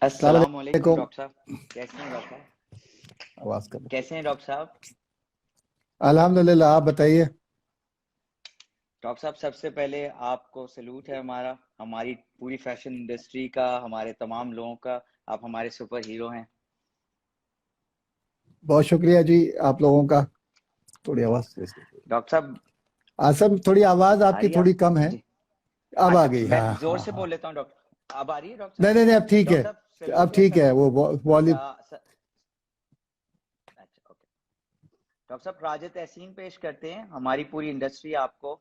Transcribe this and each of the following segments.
السلام السلام علیکم علیکم. ڈاکٹر صاحب، کیسے ہیں ڈاکٹر صاحب؟ آواز کر. کیسے ہیں ڈاکٹر صاحب؟ الحمدللہ، آپ بتائیے. ڈاکٹر صاحب سب سے پہلے آپ کو سلوٹ ہے ہماری پوری فیشن انڈسٹری کا، ہمارے تمام لوگوں کا. آپ ہمارے سپر ہیرو ہیں. بہت شکریہ جی آپ لوگوں کا. تھوڑی آواز ڈاکٹر صاحب آسم، تھوڑی آواز آپ آ کی رہی ہے تھوڑی کم جی ہے. جی. اب آ اچھا گئی. میں ہاں زور ہاں سے ہاں. بول لیتا ہوں ڈاکٹر. اب آ رہی ہے ڈاکٹر نہیں صاحب؟ نہیں نہیں، اب ٹھیک ہے. ڈاکٹر صاحب سلوٹ اب ہے ٹھیک ہے. وہ والیوم. اچھا اوکے. ڈاکٹر صاحب راجہ تحسین پیش کرتے ہیں ہماری پوری انڈسٹری آپ کو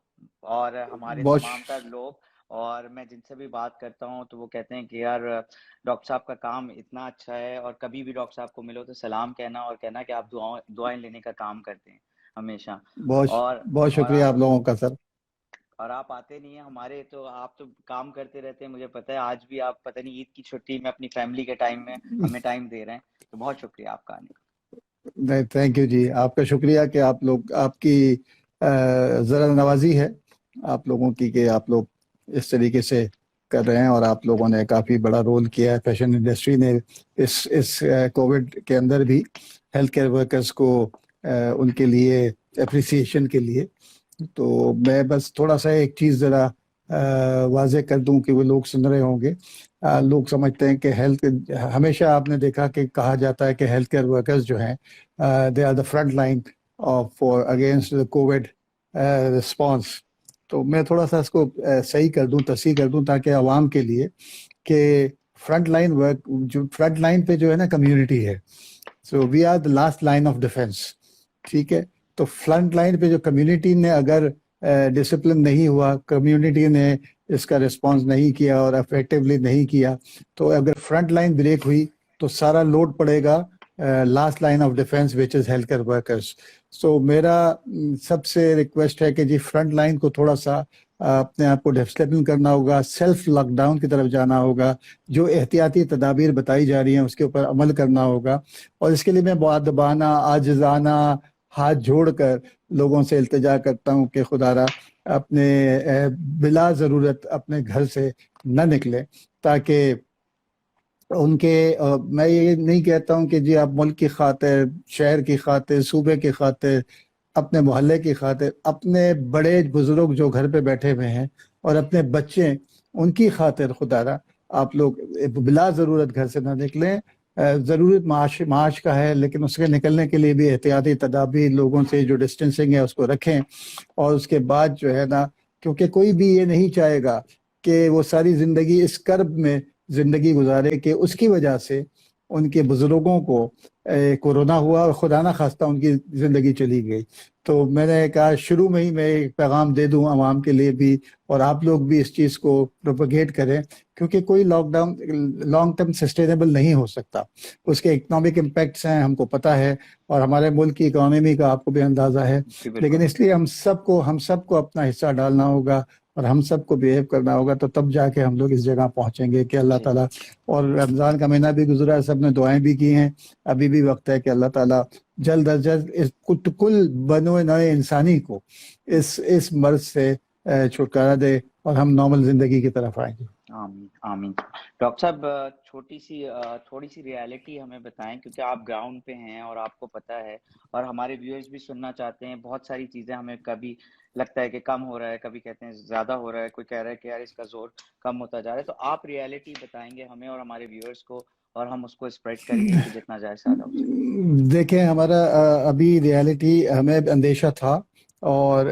اور ہمارے بہت تمام تر لوگ. اور میں جن سے بھی بات کرتا ہوں تو وہ کہتے ہیں کہ یار ڈاکٹر صاحب کا کام اتنا اچھا ہے، اور کبھی بھی ڈاکٹر صاحب کو ملو تو سلام کہنا اور کہنا کہ آپ دعائیں لینے کا کام کرتے ہیں ہمیشہ. بہت اور بہت اور شکریہ آپ لوگوں کا سر. اور آپ آتے نہیں ہیں ہمارے، تو آپ تو کام کرتے رہتے ہیں. مجھے پتہ ہے آج بھی آپ پتہ نہیں عید کی چھٹی میں اپنی فیملی کے ٹائم میں ہمیں ٹائم دے رہے ہیں، تو بہت شکریہ آپ کا آنے کا. نہیں، تھینک یو جی. آپ کا شکریہ کہ آپ لوگ، آپ کی ذرا نوازی ہے آپ لوگوں کی کہ آپ لوگ اس طریقے سے کر رہے ہیں، اور آپ لوگوں نے کافی بڑا رول کیا ہے. فیشن انڈسٹری نے اس کووڈ کے اندر بھی ہیلتھ کیئر ورکرز کو ان کے لیے اپریسیشن کے لیے. تو میں بس تھوڑا سا ایک چیز ذرا واضح کر دوں کہ وہ لوگ سن رہے ہوں گے. لوگ سمجھتے ہیں کہ ہمیشہ آپ نے دیکھا کہ کہا جاتا ہے کہ ہیلتھ کیئر ورکرز جو ہیں they are the front line for against the COVID response. تو میں تھوڑا سا اس کو صحیح کر دوں، تصحیح کر دوں تاکہ عوام کے لیے کہ فرنٹ لائن ورک، جو فرنٹ لائن پہ جو ہے نا کمیونٹی ہے. So we are the last line of defence. ٹھیک ہے. تو فرنٹ لائن پہ جو کمیونٹی نے اگر ڈسپلن نہیں ہوا، کمیونٹی نے اس کا رسپانس نہیں کیا اور افیکٹولی نہیں کیا، تو اگر فرنٹ لائن بریک ہوئی تو سارا لوڈ پڑے گا last line of defence which is health care workers. So میرا سب سے ریکویسٹ ہے کہ جی فرنٹ لائن کو تھوڑا سا اپنے آپ کو ڈسپلن کرنا ہوگا، سیلف لاک ڈاؤن کی طرف جانا ہوگا، جو احتیاطی تدابیر بتائی جا رہی ہیں اس کے اوپر عمل کرنا ہوگا. اور اس کے لیے میں مؤدبانہ، عاجزانہ ہاتھ جوڑ کر لوگوں سے التجا کرتا ہوں کہ خدا را اپنے بلا ضرورت اپنے گھر سے نہ نکلے، تاکہ ان کے میں یہ نہیں کہتا ہوں کہ جی آپ ملک کی خاطر، شہر کی خاطر، صوبے کی خاطر، اپنے محلے کی خاطر، اپنے بڑے بزرگ جو گھر پہ بیٹھے ہوئے ہیں اور اپنے بچے، ان کی خاطر خدا را آپ لوگ بلا ضرورت گھر سے نہ نکلیں. ضرورت معاش کا ہے، لیکن اس کے نکلنے کے لیے بھی احتیاطی تدابیر، لوگوں سے جو ڈسٹینسنگ ہے اس کو رکھیں. اور اس کے بعد جو ہے نا، کیونکہ کوئی بھی یہ نہیں چاہے گا کہ وہ ساری زندگی اس کرب میں زندگی گزارے کہ اس کی وجہ سے ان کے بزرگوں کو کورونا ہوا اور خدا نہ خواستہ ان کی زندگی چلی گئی. تو میں نے کہا شروع میں ہی میں ایک پیغام دے دوں عوام کے لیے بھی، اور آپ لوگ بھی اس چیز کو پروپیگیٹ کریں، کیونکہ کوئی lockdown long term sustainable نہیں ہو سکتا. اس کے اکنامک امپیکٹس ہیں، ہم کو پتہ ہے، اور ہمارے ملک کی اکانومی کا آپ کو بھی اندازہ ہے. جی بالکل. لیکن اس لیے ہم سب کو اپنا حصہ ڈالنا ہوگا اور ہم سب کو بیہیو کرنا ہوگا، تو تب جا کے ہم لوگ اس جگہ پہنچیں گے کہ اللہ جی تعالیٰ. اور رمضان کا مہینہ بھی گزرا ہے، سب نے دعائیں بھی کی ہیں. ابھی بھی وقت ہے کہ اللہ تعالیٰ جلد از جلد اس کل بنو نئے انسانی کو اس مرض سے چھٹکارا دے اور ہم نارمل زندگی کی طرف آئیں گے. آمین آمین. ڈاکٹر صاحب تھوڑی سی ریالٹی ہمیں بتائیں، کیونکہ آپ گراؤنڈ پہ ہیں اور آپ کو پتہ ہے، اور ہمارے ویورز بھی سننا چاہتے ہیں. بہت ساری چیزیں ہمیں کبھی لگتا ہے کہ کم ہو رہا ہے، کبھی کہتے ہیں زیادہ ہو رہا ہے، کوئی کہہ رہا ہے کہ یار اس کا زور کم ہوتا جا رہا ہے. تو آپ ریالٹی بتائیں گے ہمیں اور ہمارے ویورز کو، اور ہم اس کو اسپریڈ کریں گے کہ جتنا جائے زیادہ ہو سکے. دیکھیں، ہمارا ابھی ریالٹی ہمیں اندیشہ تھا، اور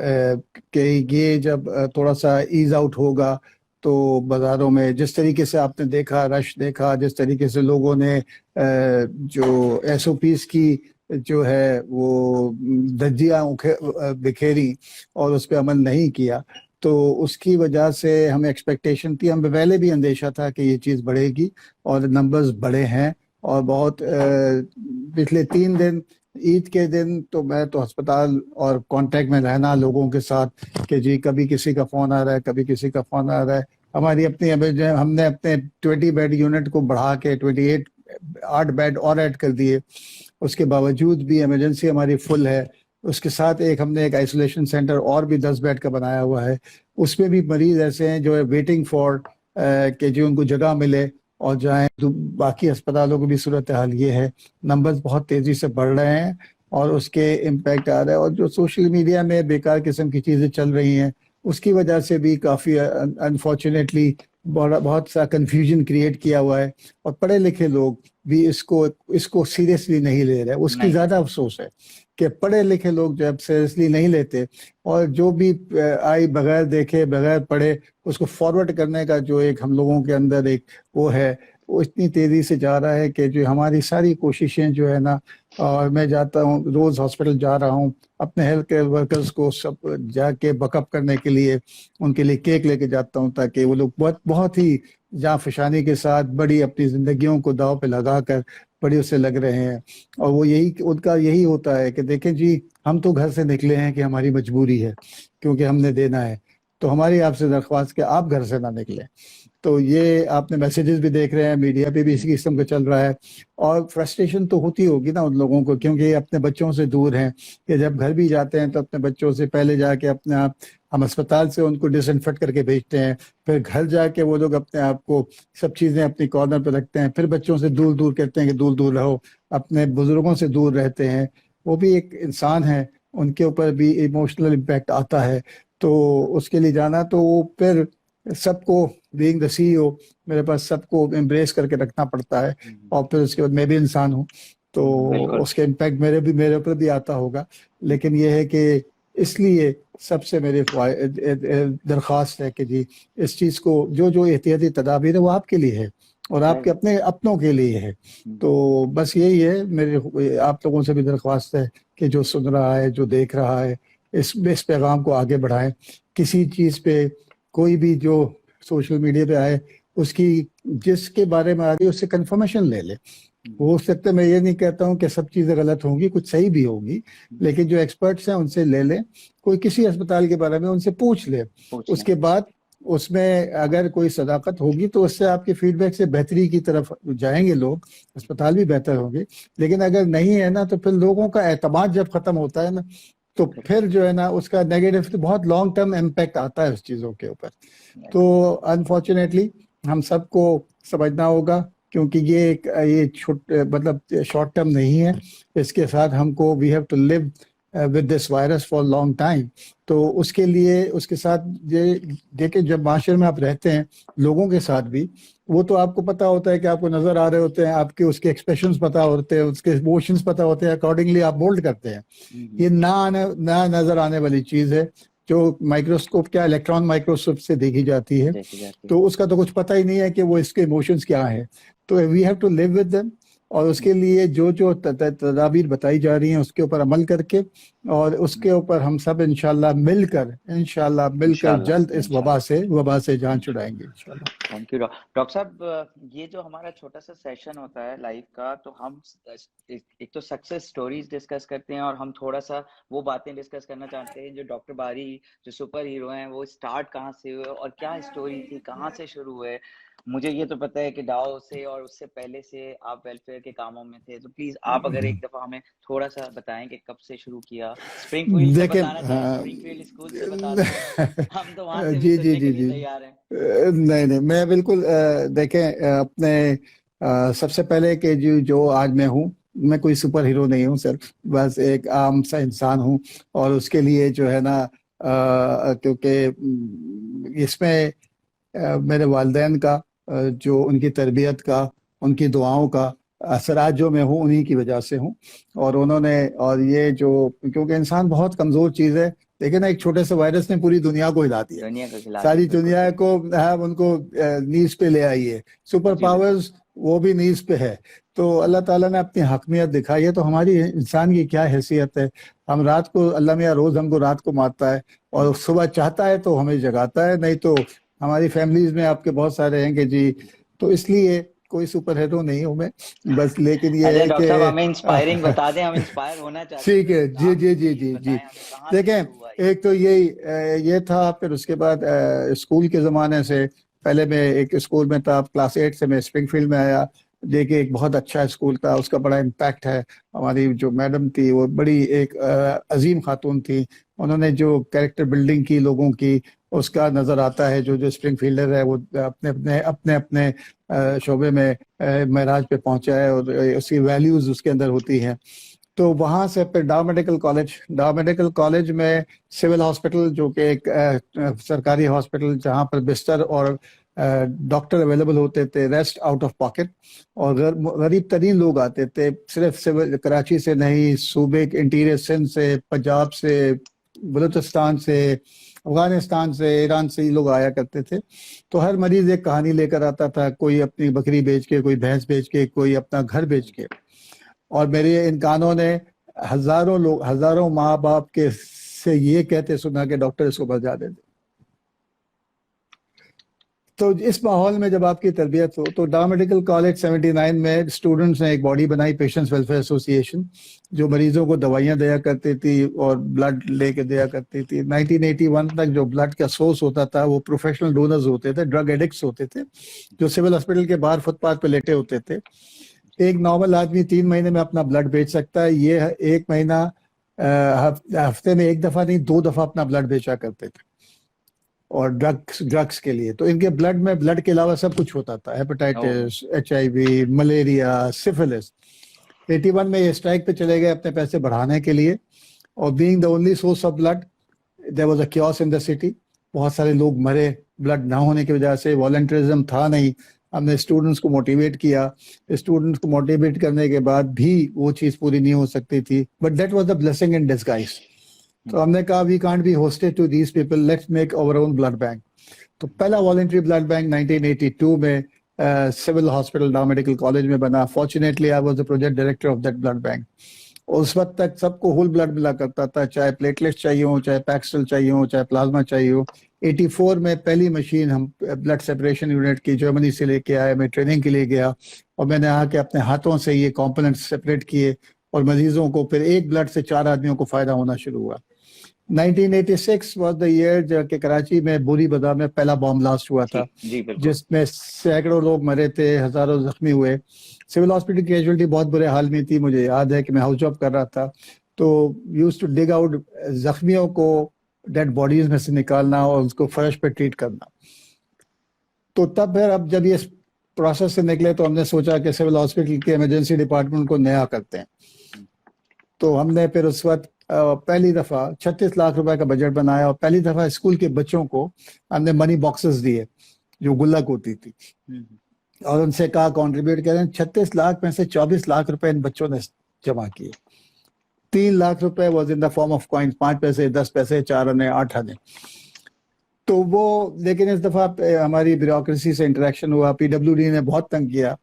کہ یہ جب تھوڑا سا ایز آؤٹ ہوگا تو بازاروں میں جس طریقے سے آپ نے دیکھا، رش دیکھا، جس طریقے سے لوگوں نے جو ایس او پیز کی جو ہے وہ دھجیاں بکھیری اور اس پہ عمل نہیں کیا، تو اس کی وجہ سے ہمیں ایکسپیکٹیشن تھی، ہمیں پہلے بھی اندیشہ تھا کہ یہ چیز بڑھے گی، اور نمبرز بڑے ہیں. اور بہت پچھلے 3 دن عید کے دن تو میں تو ہسپتال اور کانٹیکٹ میں رہنا لوگوں کے ساتھ کہ جی کبھی کسی کا فون آ رہا ہے، کبھی کسی کا فون آ رہا ہے. ہماری اپنی ہم نے اپنے 20 بیڈ یونٹ کو بڑھا کے 8 بیڈ اور ایڈ کر دیے. اس کے باوجود بھی ایمرجنسی ہماری فل ہے. اس کے ساتھ ہم نے ایک آئسولیشن سینٹر اور بھی 10 بیڈ کا بنایا ہوا ہے. اس میں بھی مریض ایسے ہیں جو ویٹنگ فار کہ جو ان کو جگہ ملے، اور جائیں. باقی اسپتالوں کی بھی صورتحال یہ ہے, نمبرز بہت تیزی سے بڑھ رہے ہیں اور اس کے امپیکٹ آ رہا ہے. اور جو سوشل میڈیا میں بیکار قسم کی چیزیں چل رہی ہیں اس کی وجہ سے بھی کافی انفارچونیٹلی بہت سا کنفیوژن کریٹ کیا ہوا ہے, اور پڑھے لکھے لوگ بھی اس کو سیریسلی نہیں لے رہے. اس کی زیادہ افسوس ہے کہ پڑھے لکھے لوگ جب سیریسلی نہیں لیتے, اور جو بھی آئی بغیر دیکھے بغیر پڑھے اس کو فارورڈ کرنے کا جو ایک ہم لوگوں کے اندر ایک وہ ہے, وہ اتنی تیزی سے جا رہا ہے کہ جو ہماری ساری کوششیں جو ہے نا, اور میں جاتا ہوں روز ہاسپٹل جا رہا ہوں اپنے ہیلتھ کیئر ورکرز کو سب جا کے بک اپ کرنے کے لیے, ان کے لیے کیک لے کے جاتا ہوں تاکہ وہ لوگ بہت ہی جاں فشانی کے ساتھ بڑی اپنی زندگیوں کو داؤ پہ لگا کر بڑی اس سے لگ رہے ہیں. اور وہ ان کا یہی ہوتا ہے کہ دیکھیں جی ہم تو گھر سے نکلے ہیں کہ ہماری مجبوری ہے کیونکہ ہم نے دینا ہے, تو ہماری آپ سے درخواست کہ آپ گھر سے نہ نکلیں. تو یہ آپ نے میسیجز بھی دیکھ رہے ہیں, میڈیا پہ بھی اسی قسم کا چل رہا ہے, اور فرسٹریشن تو ہوتی ہوگی نا ان لوگوں کو, کیونکہ یہ اپنے بچوں سے دور ہیں. کہ جب گھر بھی جاتے ہیں تو اپنے بچوں سے پہلے جا کے اپنے آپ ہم اسپتال سے ان کو ڈس انفیکٹ کر کے بھیجتے ہیں, پھر گھر جا کے وہ لوگ اپنے آپ کو سب چیزیں اپنی کارنر پہ رکھتے ہیں, پھر بچوں سے دور دور کہتے ہیں کہ دور دور رہو, اپنے بزرگوں سے دور رہتے ہیں. وہ بھی ایک انسان ہے, ان کے اوپر بھی ایموشنل امپیکٹ آتا ہے. تو اس کے لیے جانا تو وہ پھر سب کو بینگ دا سی ای او میرے پاس سب کو امبریس کر کے رکھنا پڑتا ہے, اور پھر اس کے بعد میں بھی انسان ہوں تو اس کے امپیکٹ میرے اوپر بھی آتا ہوگا. لیکن یہ ہے کہ اس لیے سب سے میری درخواست ہے کہ جی اس چیز کو جو احتیاطی تدابیر ہے وہ آپ کے لیے ہے اور آپ کے اپنوں کے لیے ہے. تو بس یہی ہے میرے آپ لوگوں سے بھی درخواست ہے کہ جو سن رہا ہے جو دیکھ رہا ہے اس پیغام کو آگے بڑھائیں. کسی چیز پہ کوئی بھی جو سوشل میڈیا پہ آئے اس کی جس کے بارے میں آ رہی ہے اس سے کنفرمیشن لے لے. ہو سکتا ہے میں یہ نہیں کہتا ہوں کہ سب چیزیں غلط ہوں گی, کچھ صحیح بھی ہوگی, لیکن جو ایکسپرٹس ہیں ان سے لے لیں. کوئی کسی اسپتال کے بارے میں ان سے پوچھ لے, اس کے بعد اس میں اگر کوئی صداقت ہوگی تو اس سے آپ کے فیڈ بیک سے بہتری کی طرف جائیں گے لوگ, اسپتال بھی بہتر ہوں گے. لیکن اگر نہیں ہے نا تو پھر لوگوں کا اعتماد جب ختم ہوتا ہے نا تو پھر جو ہے نا اس کا نیگیٹو بہت لانگ ٹرم امپیکٹ آتا ہے اس چیزوں کے اوپر. تو انفارچونیٹلی ہم سب کو سمجھنا ہوگا کیونکہ یہ مطلب شارٹ ٹرم نہیں ہے. اس کے ساتھ ہم کو we have to live with this virus for long time. تو اس کے لیے اس کے ساتھ دیکھیں جب معاشرے میں آپ رہتے ہیں لوگوں کے ساتھ بھی, وہ تو آپ کو پتا ہوتا ہے کہ آپ کو نظر آ رہے ہوتے ہیں, آپ کے اس کے ایکسپریشنز پتا ہوتے ہیں, اس کے ایموشنز پتا ہوتے ہیں, اکارڈنگلی آپ بولڈ کرتے ہیں. یہ نہ نظر آنے والی چیز ہے جو مائکروسکوپ کیا الیکٹران مائکروسکوپ سے دیکھی جاتی ہے, تو اس کا تو کچھ پتہ ہی نہیں ہے کہ وہ اس کے ایموشنز کیا ہیں. تو we have to live with them, اور اس کے لیے جو تدابیر بتائی جا رہی ہیں اس کے اوپر عمل کر کے, اور اس کے اوپر ہم سب انشاءاللہ مل کر جلد اس وبا سے جان چھڑائیں گے انشاءاللہ. تھینک یو ڈاکٹر صاحب. یہ جو ہمارا چھوٹا سا سیشن ہوتا ہے لائف کا, تو ہم ایک تو سکسیس سٹوریز ڈسکس کرتے ہیں اور ہم تھوڑا سا وہ باتیں ڈسکس کرنا چاہتے ہیں جو ڈاکٹر باری جو سپر ہیرو ہیں وہ اسٹارٹ کہاں سے ہوئے اور کیا اسٹوری تھی, کہاں سے شروع ہوئے. مجھے یہ تو پتہ ہے کہ ڈاؤ سے اور اس سے پہلے سے آپ ویلفیئر کے کاموں میں تھے, تو پلیز آپ اگر ایک دفعہ ہمیں تھوڑا سا بتائیں کہ کب سے شروع کیا. اسپرنگ فیلڈ سے بتانا چاہیں, اسپرنگ فیلڈ اسکول سے بتا دیں, ہم تو وہاں سے بھی سننے کے لیے تیار ہیں. نہیں میں بالکل دیکھیں اپنے سب سے پہلے کہ جو آج میں ہوں, میں کوئی سپر ہیرو نہیں ہوں سر, بس ایک عام سا انسان ہوں. اور اس کے لیے جو ہے نا کیونکہ اس میں میرے والدین کا جو ان کی تربیت کا, ان کی دعاؤں کا اثرات جو میں ہوں انہی کی وجہ سے ہوں. اور انہوں نے اور یہ جو کیونکہ انسان بہت کمزور چیز ہے, لیکن نا ایک چھوٹے سے وائرس نے پوری دنیا کو ہلا دیا, ساری دنیا کو ان کو نیز پہ لے آئی ہے. سپر پاورز وہ بھی نیز پہ ہے. تو اللہ تعالیٰ نے اپنی حکمیت دکھائی ہے. تو ہماری انسان کی کیا حیثیت ہے, ہم رات کو اللہ میاں روز ہم کو رات کو مارتا ہے اور صبح چاہتا ہے تو ہمیں جگاتا ہے, نہیں تو ہماری فیملیز میں آپ کے بہت سارے ہیں کہ جی, تو اس لیے کوئی سپر ہیرو نہیں ہوں میں بس. لیکن یہ ہے ڈاکٹر کہ صاحب ہمیں انسپائرنگ بتا دیں, ہم انسپائر ہونا چاہتے ہیں. ٹھیک ہے جی دیکھیں, ایک تو یہ تھا. پھر اس کے بعد اسکول کے زمانے سے پہلے میں ایک اسکول میں تھا, کلاس 8 سے میں اسپرنگ فیلڈ میں آیا. دیکھے ایک بہت اچھا اسکول تھا, اس کا بڑا امپیکٹ ہے. ہماری جو میڈم تھی وہ بڑی ایک عظیم خاتون تھی, انہوں نے جو کیریکٹر بلڈنگ کی لوگوں کی, اس کا نظر آتا ہے. جو اسپرنگ فیلڈر ہے وہ اپنے اپنے شعبے میں معراج پہ پہنچا ہے, اور اس کی ویلیوز اس کے اندر ہوتی ہیں. تو وہاں سے پھر ڈاؤ میڈیکل کالج میں سول ہاسپٹل, جو کہ ایک سرکاری ہاسپٹل جہاں پر بستر اور ڈاکٹر اویلیبل ہوتے تھے, ریسٹ آؤٹ آف پاکٹ, اور غریب ترین لوگ آتے تھے, صرف کراچی سے نہیں, صوبے کے انٹیریئر سندھ سے, پنجاب سے, بلوچستان سے, افغانستان سے, ایران سے یہ لوگ آیا کرتے تھے. تو ہر مریض ایک کہانی لے کر آتا تھا, کوئی اپنی بکری بیچ کے, کوئی بھینس بیچ کے, کوئی اپنا گھر بیچ کے. اور میرے ان کانوں نے ہزاروں ماں باپ کے سے یہ کہتے سنا کہ ڈاکٹر اس کو بچا دے. تو اس ماحول میں جب آپ کی تربیت ہو, تو ڈاؤ میڈیکل کالج 79 میں اسٹوڈنٹس نے ایک باڈی بنائی, پیشنٹس ویلفیئر ایسوسی ایشن, جو مریضوں کو دوائیاں دیا کرتی تھی اور بلڈ لے کے دیا کرتی تھی. 1981 تک جو بلڈ کا سورس ہوتا تھا وہ پروفیشنل ڈونرز ہوتے تھے, ڈرگ ایڈکٹس ہوتے تھے, جو سول ہاسپٹل کے باہر فٹ پاتھ پہ لیٹے ہوتے تھے. ایک نارمل آدمی 3 مہینے میں اپنا بلڈ بیچ سکتا ہے, یہ 1 مہینہ ہفتے میں 1 دفعہ نہیں 2 دفعہ اپنا بلڈ بیچا کرتے تھے, اور ڈرگس کے لیے. تو ان کے بلڈ میں بلڈ کے علاوہ سب کچھ ہوتا تھا, ہیپاٹائٹس, HIV, ملیریا, سفلس. 81 میں یہ اسٹرائک پہ چلے گئے اپنے پیسے بڑھانے کے لیے, اور being the only source of blood there was a chaos in the city. بہت سارے لوگ مرے بلڈ نہ ہونے کی وجہ سے, والنٹرزم تھا نہیں. ہم نے اسٹوڈنٹس کو موٹیویٹ کیا, اسٹوڈنٹس کو موٹیویٹ کرنے کے بعد بھی وہ چیز پوری نہیں ہو سکتی تھی, but that was the blessing in disguise. تو ہم نے کہا we can't be hosted to these people, let's make our own blood bank. تو پہلا والنٹری بلڈ بینک 1982 میں civil hospital Dow medical college میں بنا. Fortunately I was the project director of that blood bank. اس وقت تک سب کو whole blood ملا کرتا تھا, چاہے پلیٹلیٹس چاہیے ہو, چاہے پیکسل چاہیے ہو, چاہے پلازما چاہیے ہو. 84 میں پہلی مشین ہم بلڈ سیپریشن یونٹ کی جرمنی سے لے کے آئے. میں ٹریننگ کے لیے گیا, اور میں نے آ کے اپنے ہاتھوں سے یہ کمپوننٹس سیپریٹ کیے, اور مریضوں کو پھر ایک بلڈ سے 4 آدمیوں کو فائدہ ہونا شروع ہوا. 1986 واز دا ایئر جب کہ کراچی میں بوری بازار میں پہلا بام بلاسٹ ہوا تھا, جس میں سینکڑوں لوگ مرے تھے, ہزاروں زخمی ہوئے. سول ہاسپٹل کی کیجولٹی بہت برے حال میں تھی. مجھے یاد ہے کہ میں ہاؤس جاب کر رہا تھا, تو یوز ٹو ڈگ آؤٹ زخمیوں کو ڈیڈ باڈیز میں سے نکالنا اور اس کو فرش پہ ٹریٹ کرنا. تو تب پھر اب جب یہ پروسیس سے نکلے تو ہم نے سوچا کہ سول ہاسپٹل کے ایمرجنسی ڈپارٹمنٹ کو نیا کرتے ہیں. تو ہم نے پھر اس وقت پہلی دفعہ 36 لاکھ روپے کا بجٹ بنایا, اور پہلی دفعہ اسکول کے بچوں کو ہم نے منی باکسز دیے جو گلک ہوتی تھی, اور ان سے کہا کنٹریبیوٹ کریں. 36 لاکھ میں سے 24 لاکھ روپے ان بچوں نے جمع کیے. 3 لاکھ روپے was in the form of coins, 5 پیسے, 10 پیسے, 4 آنے, 8 آنے. تو وہ لیکن اس دفعہ ہماری بیوروکریسی سے انٹریکشن ہوا, PWD نے بہت تنگ کیا.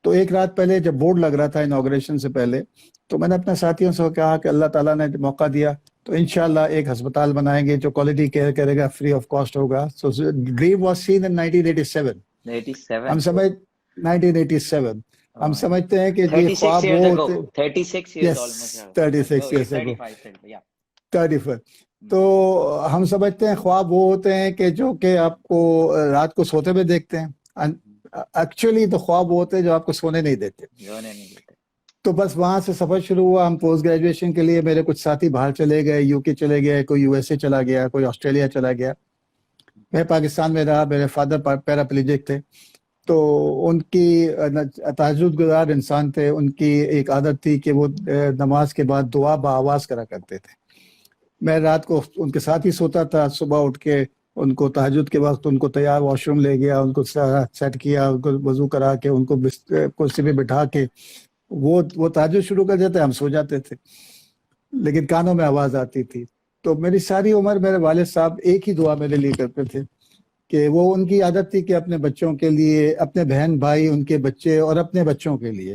تو ایک رات پہلے جب بورڈ لگ رہا تھا انوگریشن سے پہلے, تو میں نے اپنے ساتھیوں سے کہا کہ اللہ تعالیٰ نے موقع دیا تو انشاءاللہ ایک ہسپتال بنائیں گے جو کوالٹی کیئر کرے گا, فری آف کاسٹ ہوگا. سو ڈریم واز سین ان 1987. ہم سمجھ 1987 ہم سمجھتے ہیں کہ یہ خواب وہ ہوتے 36 years ago 34. تو ہم سمجھتے ہیں خواب وہ ہوتے ہیں کہ جو کہ آپ کو رات کو سوتے ہوئے دیکھتے ہیں. ایکچولی تو خواب وہ ہوتے ہیں جو آپ کو سونے نہیں دیتے. تو بس وہاں سے سفر شروع ہوا. ہم پوسٹ گریجویشن کے لیے, میرے کچھ ساتھی باہر چلے گئے, UK چلے گئے, کوئی USA چلا گیا, کوئی آسٹریلیا چلا گیا. میں پاکستان میں رہا. میرے فادر پیراپلیجک تھے, تو ان کی تہجد گزار انسان تھے. ان کی ایک عادت تھی کہ وہ نماز کے بعد دعا بآواز کرا کرتے تھے. میں رات کو ان کے ساتھ ہی سوتا تھا. صبح اٹھ کے ان کو تہجد کے وقت ان کو تیار واش روم لے گیا, ان کو سیٹ کیا, ان کو وضو کرا کے, ان کو کرسی پہ بٹھا کے وہ تہجد شروع کر دیتے, ہم سو جاتے تھے, لیکن کانوں میں آواز آتی تھی. تو میری ساری عمر میرے والد صاحب ایک ہی دعا میرے لیے کرتے تھے کہ وہ ان کی عادت تھی کہ اپنے بچوں کے لیے, اپنے بہن بھائی, ان کے بچے اور اپنے بچوں کے لیے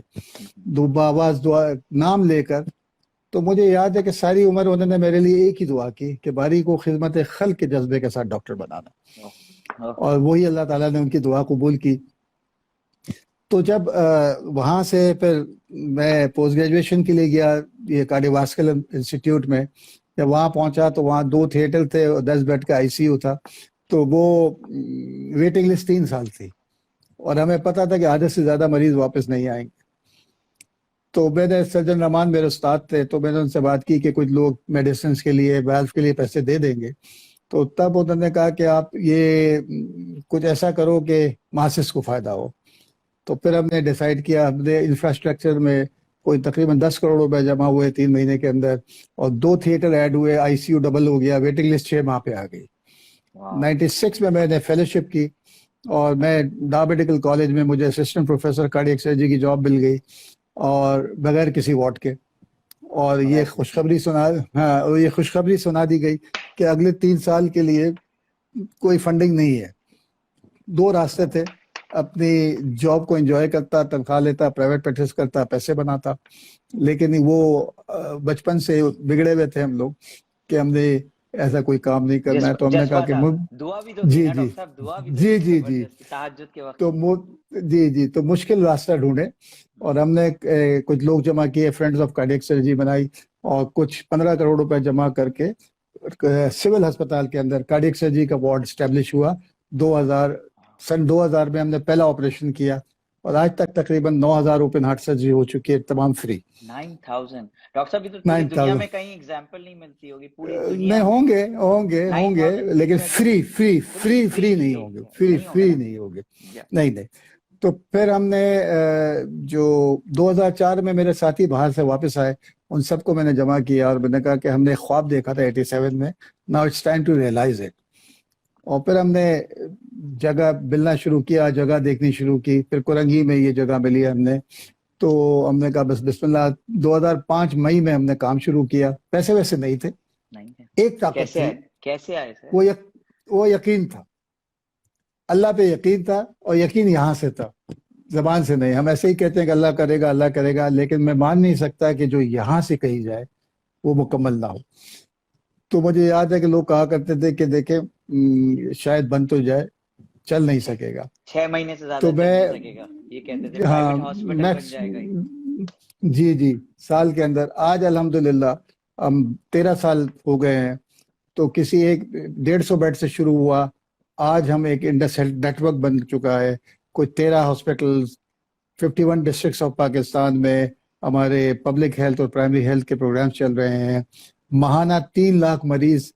بآواز دعا نام لے کر. تو مجھے یاد ہے کہ ساری عمر انہوں نے میرے لیے ایک ہی دعا کی کہ باری کو خدمت خلق کے جذبے کے ساتھ ڈاکٹر بنانا, اور وہی اللہ تعالیٰ نے ان کی دعا قبول کی. تو جب وہاں سے پھر میں پوسٹ گریجویشن کے لیے گیا یہ کارڈیوواسکولر انسٹیٹیوٹ میں. جب وہاں پہنچا تو وہاں 2 تھیٹر تھے اور 10 بیڈ کا ICU تھا. تو وہ ویٹنگ لسٹ 3 سال تھی, اور ہمیں پتا تھا کہ آدھے سے زیادہ مریض واپس نہیں آئیں گے. تو میں نے سرجن رحمان میرے استاد تھے, تو میں نے ان سے بات کی کہ کچھ لوگ میڈیسنس کے لیے ویلو کے لیے پیسے دے دیں گے. تو تب انہوں نے کہا کہ آپ یہ کچھ ایسا کرو کہ ماسس کو فائدہ ہو. تو پھر ہم نے ڈیسائیڈ کیا, ہم نے انفراسٹرکچر میں کوئی تقریباً 10 کروڑ روپے جمع ہوئے 3 مہینے کے اندر, اور 2 تھیٹر ایڈ ہوئے, آئی سی یو ڈبل ہو گیا, ویٹنگ لسٹ 6 ماہ پہ آ گئی. 96 میں نے فیلوشپ کی, اور میں ڈا میڈیکل کالج میں مجھے اسسٹنٹ پروفیسر کارڈیاک سرجری کی جاب مل گئی, اور بغیر کسی وارڈ کے. اور یہ خوشخبری سنا دی گئی کہ اگلے 3 سال کے لیے کوئی فنڈنگ نہیں ہے. 2 راستے تھے, اپنی جاب کو انجوائے کرتا, تنخواہ لیتا, پرائیویٹ پریکٹس کرتا, پیسے بناتا. لیکن وہ بچپن سے بگڑے ہوئے تھے ہم لوگ کہ ہم نے ایسا کوئی کام نہیں کرنا ہے. تو ہم نے کہا کہ دعا بھی تو جی نا جی ڈاکٹر صاحب, دعا بھی جی جی جی تہجد کے وقت. تو مشکل راستہ ڈھونڈے, اور ہم نے کچھ لوگ جمع کیے, فرینڈز آف کارڈیک سرجری بنائی, اور کچھ 15 کروڑ روپے جمع کر کے سول ہسپتال کے اندر کارڈیک سرجری کا وارڈ اسٹیبلش ہوا. 2000 میں ہم نے پہلا آپریشن کیا, اور آج تک تقریباً 9000 اوپن ہارٹ سرجری ہو چکی ہے, تمام فری. 9000 ڈاکٹر صاحب, یہ تو پوری دنیا میں کہیں ایگزامپل نہیں ملتی ہوگی پوری دنیا میں. ہوں گے لیکن فری نہیں ہوں گے, فری نہیں ہوگے, نہیں. تو پھر ہم نے جو 2004 میں میرے ساتھی باہر سے واپس آئے, ان سب کو میں نے جمع کیا, اور میں نے کہا کہ ہم نے خواب دیکھا تھا 87 میں, now it's time to realise it. اور پھر ہم نے جگہ ملنا شروع کیا, جگہ دیکھنی شروع کی. پھر کورنگی میں یہ جگہ ملی ہم نے, تو ہم نے کہا بس بسم اللہ. 2005 مئی میں ہم نے کام شروع کیا. پیسے ویسے نہیں تھے, ایک طاقت تھی, کیسے آئے سر؟ وہ یقین تھا, اللہ پہ یقین تھا, اور یقین یہاں سے تھا, زبان سے نہیں. ہم ایسے ہی کہتے ہیں کہ اللہ کرے گا, لیکن میں مان نہیں سکتا کہ جو یہاں سے کہی جائے وہ مکمل نہ ہو. تو مجھے یاد ہے کہ لوگ کہا کرتے تھے کہ دیکھیں شاید بن تو جائے, چل نہیں سکے گا, 6 مہینے سے زیادہ چل نہیں سکے گا, یہ کہتے تھے پرائیویٹ ہاسپٹل بن جائے گا. جی سال کے اندر. آج الحمدللہ ہم 13 سال ہو گئے ہیں, تو کسی ایک 150 بیڈ سے شروع ہوا, آج ہم ایک انڈس ہیلتھ نیٹ ورک بن چکا ہے. کوئی 13 ہاسپٹل 51 ڈسٹرکٹس آف پاکستان میں ہمارے پبلک ہیلتھ اور پرائمری ہیلتھ کے پروگرامز چل رہے ہیں. ماہانہ 3 لاکھ مریض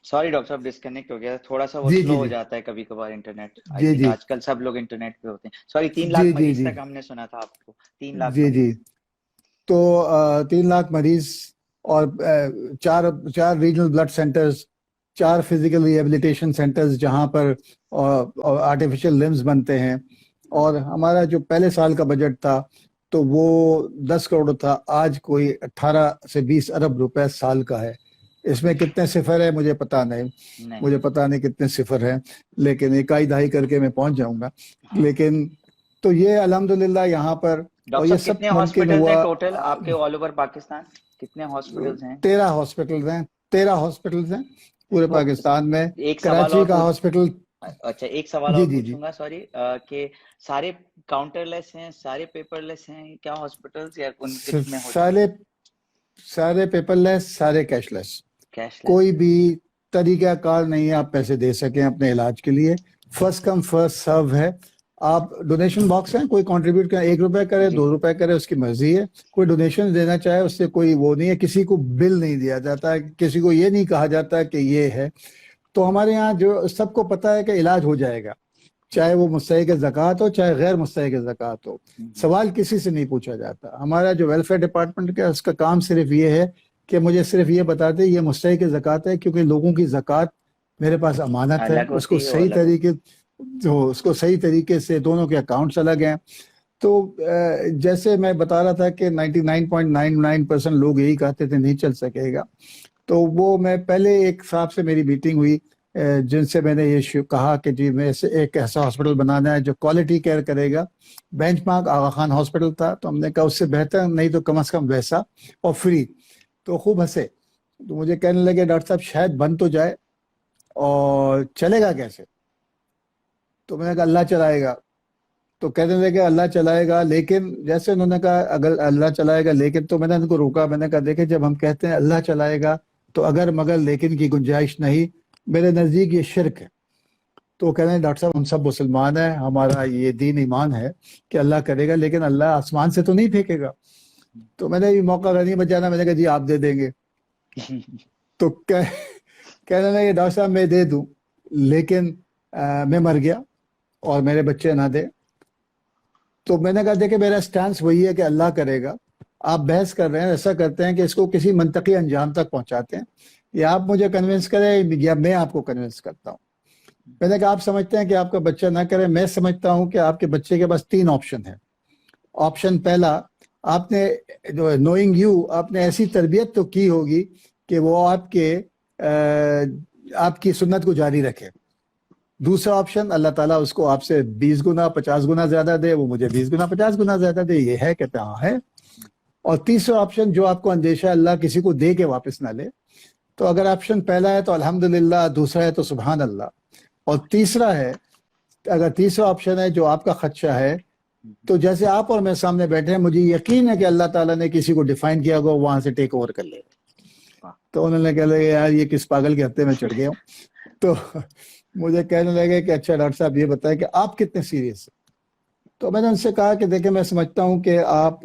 سوری ڈاکٹر صاحب, ڈسکنیکٹ ہو گیا تھوڑا سا, وہ سلو ہو جاتا ہے کبھی کبھار انٹرنیٹ. آج کل سب لوگ انٹرنیٹ پہ ہوتے ہیں. سوری 3 لاکھ مریض تک ہم نے سنا تھا آپ کو, 3 لاکھ جی. تو 3 لاکھ مریض, اور 4 regional blood centres, 4 physical rehabilitation centres جہاں پر آرٹیفیشل لمز بنتے ہیں. اور ہمارا جو پہلے سال کا بجٹ تھا تو وہ 10 کروڑ تھا, آج کوئی 18 سے 20 ارب روپے سال کا ہے. اس میں کتنے صفر ہے مجھے پتا نہیں کتنے صفر ہیں, لیکن اکائی دہائی کر کے میں پہنچ جاؤں گا. لیکن تو یہ الحمدللہ یہاں پر, اور یہ سب ممکن ہوا. ٹوٹل آپ کے آل اوور پاکستان کتنے ہاسپٹلز ہیں؟ 13 ہاسپٹلز ہیں پورے پاکستان میں. ایک کراچی کا ہاسپٹل. اچھا, ایک سوال اور پوچھوں گا, سوری, کہ سارے کاؤنٹر لیس ہیں, سارے پیپر لیس ہیں کیا ہاسپٹلز, یا ان میں سارے پیپر لیس, سارے کیش لیس. کوئی بھی طریقہ کار نہیں ہے آپ پیسے دے سکیں اپنے علاج کے لیے. فرسٹ کم فرسٹ سرو ہے. آپ ڈونیشن باکس ہیں, کوئی کنٹریبیوٹ کرے, 1 روپے کرے, 2 روپے کرے, اس کی مرضی ہے. کوئی ڈونیشن دینا چاہے اس سے کوئی وہ نہیں ہے. کسی کو بل نہیں دیا جاتا ہے, کسی کو یہ نہیں کہا جاتا کہ یہ ہے. تو ہمارے ہاں جو سب کو پتا ہے کہ علاج ہو جائے گا, چاہے وہ مستحق زکوٰۃ ہو چاہے غیر مستحق زکوٰۃ ہو. سوال کسی سے نہیں پوچھا جاتا. ہمارا جو ویلفیئر ڈپارٹمنٹ کا اس کا کام صرف یہ ہے کہ مجھے صرف یہ بتا دے یہ مستحق زکوٰۃ ہے, کیونکہ لوگوں کی زکوٰۃ میرے پاس امانت ہے. اس کو صحیح طریقے سے دونوں کے اکاؤنٹس الگ ہیں. تو جیسے میں بتا رہا تھا کہ 99.99% لوگ یہی کہتے تھے نہیں چل سکے گا. تو وہ میں پہلے ایک صاحب سے میری میٹنگ ہوئی جن سے میں نے یہ کہا کہ جی میں ایک ایسا ہاسپٹل بنانا ہے جو کوالٹی کیئر کرے گا. بینچ مارک آغا خان ہاسپٹل تھا, تو ہم نے کہا اس سے بہتر نہیں تو کم از کم ویسا اور فری. تو خوب ہنسے. تو مجھے کہنے لگے ڈاکٹر صاحب شاید بن تو جائے, اور چلے گا کیسے؟ تو میں نے کہا اللہ چلائے گا. تو کہنے لگے اللہ چلائے گا، لیکن جیسے انہوں نے کہا اگر اللہ چلائے گا لیکن، تو میں نے ان کو روکا. میں نے کہا دیکھیں جب ہم کہتے ہیں اللہ چلائے گا تو اگر مگر لیکن کی گنجائش نہیں، میرے نزدیک یہ شرک ہے. تو کہنے ہیں ڈاکٹر صاحب ہم سب مسلمان ہیں، ہمارا یہ دین ایمان ہے کہ اللہ کرے گا، لیکن اللہ آسمان سے تو نہیں پھینکے گا. تو میں نے یہ موقع نہیں بچانا، میں نے کہا جی آپ دے دیں گے. تو کہنے لگے ڈاکٹر صاحب میں دے دوں لیکن میں مر گیا اور میرے بچے نہ دے. تو میں نے کہا دیکھیں میرا سٹانس وہی ہے کہ اللہ کرے گا. آپ بحث کر رہے ہیں، ایسا کرتے ہیں کہ اس کو کسی منطقی انجام تک پہنچاتے ہیں، یا آپ مجھے کنونس کریں یا میں آپ کو کنونس کرتا ہوں. میں نے کہا آپ سمجھتے ہیں کہ آپ کا بچہ نہ کرے، میں سمجھتا ہوں کہ آپ کے بچے کے پاس 3 آپشن ہیں. آپشن پہلا، آپ نے جو نوئنگ یو، آپ نے ایسی تربیت تو کی ہوگی کہ وہ آپ کی سنت کو جاری رکھے. دوسرا آپشن، اللہ تعالیٰ اس کو آپ سے 20 گنا 50 گنا زیادہ دے، وہ مجھے 20 گنا 50 گنا زیادہ دے. یہ ہے کہتے ہاں ہے. اور تیسرا آپشن جو آپ کو اندیشہ اللہ کسی کو دے کے واپس نہ لے. تو اگر آپشن پہلا ہے تو الحمدللہ، دوسرا ہے تو سبحان اللہ، اور تیسرا ہے، اگر تیسرا آپشن ہے جو آپ کا خدشہ ہے، تو جیسے آپ اور میں سامنے بیٹھے ہیں، مجھے یقین ہے کہ اللہ تعالیٰ نے کسی کو ڈیفائن کیا ہوگا، وہاں سے ٹیک اوور کر لے گا. تو انہوں نے کہا لگے یار یہ کس پاگل کے ہفتے میں چڑھ گیا ہوں. تو مجھے کہنے لگے کہ اچھا ڈاکٹر صاحب یہ بتائیں کہ آپ کتنے سیریس ہیں. تو میں نے ان سے کہا کہ دیکھیں میں سمجھتا ہوں کہ آپ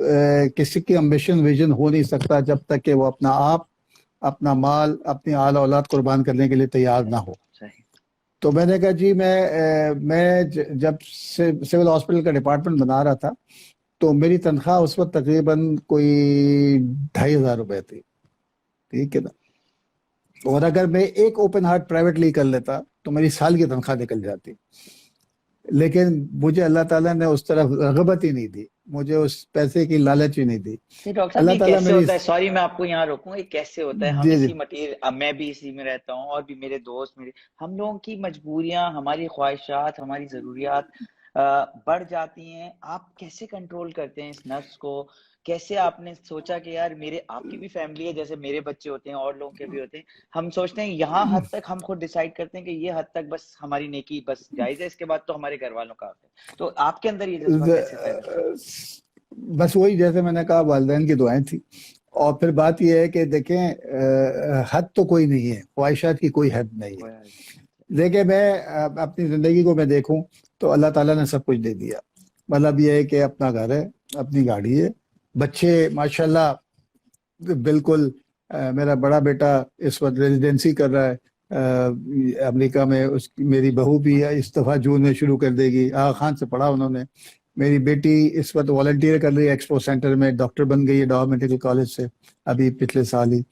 کسی کی امبیشن ویژن ہو نہیں سکتا جب تک کہ وہ اپنا آپ، اپنا مال، اپنی آل اولاد قربان کرنے کے لیے تیار نہ ہو. تو میں نے کہا جی میں جب سول ہاسپٹل کا ڈپارٹمنٹ بنا رہا تھا تو میری تنخواہ اس وقت تقریباً کوئی 2500 روپے تھی، ٹھیک ہے نا. اور اگر میں ایک اوپن ہارٹ پرائیویٹلی کر لیتا تو میری سال کی تنخواہ نکل جاتی. لیکن مجھے اللہ تعالیٰ نے اس طرف رغبت ہی نہیں دی، مجھے اس پیسے کی لالچ ہی نہیں دی. ڈاکٹر صاحب اللہ یہ تعالیٰ کیسے میری، ہوتا ہے؟ سوری میں آپ کو یہاں روکوں، یہ کیسے ہوتا ہے؟ ہم جی اسی مٹیریل، میں بھی اسی میں رہتا ہوں اور بھی میرے دوست، ہم لوگوں کی مجبوریاں، ہماری خواہشات، ہماری ضروریات بڑھ جاتی ہیں. آپ کیسے کنٹرول کرتے ہیں اس نفس کو؟ کیسے آپ نے سوچا کہ یار آپ کی بھی فیملی ہے، جیسے میرے بچے ہوتے ہیں اور لوگوں کے بھی ہوتے ہیں، ہم سوچتے ہیں یہاں حد تک ہم خود ڈیسائیڈ کرتے ہیں کہ یہ حد تک بس ہماری نیکی بس جائز ہے، اس کے بعد تو ہمارے گھر والوں کا ہے. تو آپ کے اندر یہ جذبہ کیسے پیدا ہوا؟ بس وہی جیسے میں نے کہا والدین کی دعائیں تھی. اور پھر بات یہ ہے کہ دیکھیں حد تو کوئی نہیں ہے، خواہشات کی کوئی حد نہیں ہے. دیکھیں میں اپنی زندگی کو میں دیکھوں تو اللہ تعالیٰ نے سب کچھ دے دیا. مطلب یہ ہے کہ اپنا گھر ہے، اپنی گاڑی ہے، بچے ماشاءاللہ بالکل. میرا بڑا بیٹا اس وقت ریزیڈنسی کر رہا ہے امریکہ میں، میری بہو بھی اس دفعہ جون میں شروع کر دے گی، آغا خان سے پڑھا انہوں نے. میری بیٹی اس وقت والنٹیئر کر رہی ہے ایکسپو سینٹر میں، ڈاکٹر بن گئی ہے ڈاؤ میڈیکل کالج سے ابھی پچھلے سال ہی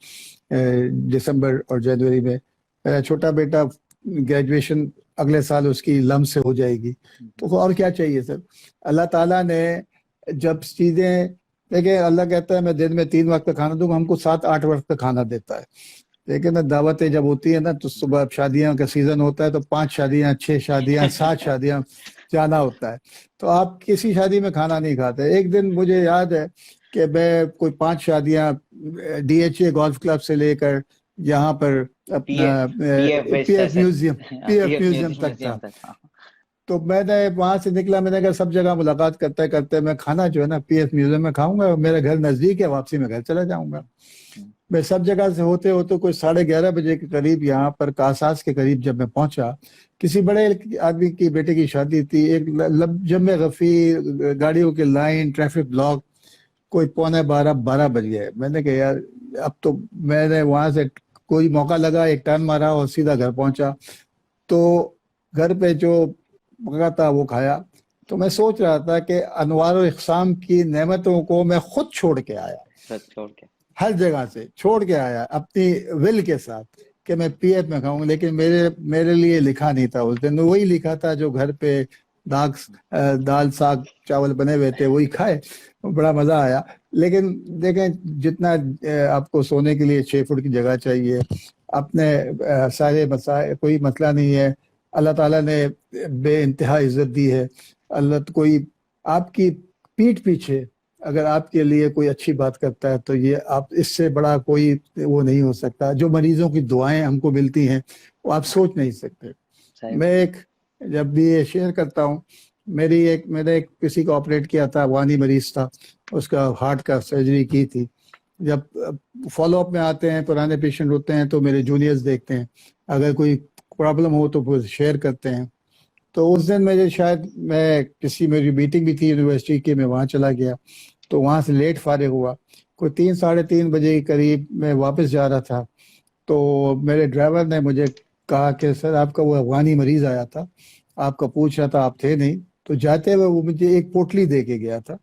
دسمبر اور جنوری میں. میرا چھوٹا بیٹا گریجویشن اگلے سال اس کی لم سے ہو جائے گی. تو اور کیا چاہیے سر؟ اللہ تعالیٰ نے جب چیزیں، دیکھیں اللہ کہتا ہے میں دن میں 3 وقت کا کھانا دوں گا، ہم کو 7-8 وقت کا کھانا دیتا ہے. لیکن دعوتیں جب ہوتی ہیں نا تو صبح شادیاں کا سیزن ہوتا ہے تو 5 شادیاں 6 شادیاں 7 شادیاں جانا ہوتا ہے. تو آپ کسی شادی میں کھانا نہیں کھاتے. ایک دن مجھے یاد ہے کہ میں کوئی 5 شادیاں DHA گولف کلب سے لے کر یہاں پر اپنا پی ایف میوزیم تک تھا. تو میں نے وہاں سے نکلا، میں نے کہا سب جگہ ملاقات کرتے کرتے میں کھانا جو ہے نا پی ایف میوزیم میں کھاؤں گا، میرے گھر نزدیک ہے، واپسی میں گھر چلا جاؤں گا. میں سب جگہ سے ہوتے ہوتے کوئی 11:30 بجے کے قریب یہاں پر کاساس کے قریب جب میں پہنچا، کسی بڑے آدمی کی بیٹے کی شادی تھی. ایک جمع غفیر، گاڑیوں کی لائن، ٹریفک بلاک. کوئی 11:45 بج گئے. میں نے کہا یار اب تو، میں نے وہاں سے کوئی موقع لگا، ایک ٹرن مارا اور سیدھا گھر پہنچا. تو گھر پہ جو پکا تھا وہ کھایا. تو میں سوچ رہا تھا کہ انوار و اقسام کی نعمتوں کو میں خود چھوڑ کے آیا، ہر جگہ سے چھوڑ کے آیا اپنی ول کے ساتھ کہ میں پی ایف میں کھاؤں. لیکن میرے لیے لکھا نہیں تھا اس دن، وہی لکھا تھا جو گھر پہ دال ساگ چاول بنے ہوئے تھے وہی کھائے، بڑا مزہ آیا. لیکن دیکھیں جتنا آپ کو سونے کے لیے 6 فٹ کی جگہ چاہیے، اپنے سارے مسائل، کوئی مسئلہ نہیں ہے. اللہ تعالیٰ نے بے انتہا عزت دی ہے. اللہ کوئی آپ کی پیٹھ پیچھے اگر آپ کے لیے کوئی اچھی بات کرتا ہے تو یہ آپ اس سے بڑا کوئی وہ نہیں ہو سکتا. جو مریضوں کی دعائیں ہم کو ملتی ہیں وہ آپ سوچ نہیں سکتے. میں ایک جب بھی یہ شیئر کرتا ہوں, میں نے کسی کو آپریٹ کیا تھا, افغانی مریض تھا, اس کا ہارٹ کا سرجری کی تھی. جب فالو اپ میں آتے ہیں, پرانے پیشنٹ ہوتے ہیں تو میرے جونیئرز دیکھتے ہیں, اگر کوئی پرابلم ہو تو وہ شیئر کرتے ہیں. تو اس دن میں کسی میری میٹنگ بھی تھی یونیورسٹی کی, میں وہاں چلا گیا, تو وہاں سے لیٹ فارغ ہوا, کوئی 3 ساڑھے 3 بجے کے قریب میں واپس جا رہا تھا. تو میرے ڈرائیور نے مجھے کہا کہ سر آپ کا وہ افغانی مریض آیا تھا, آپ کا پوچھ رہا تھا, آپ تھے نہیں. تو جاتے ہوئے وہ مجھے ایک پوٹلی دے کے گیا تھا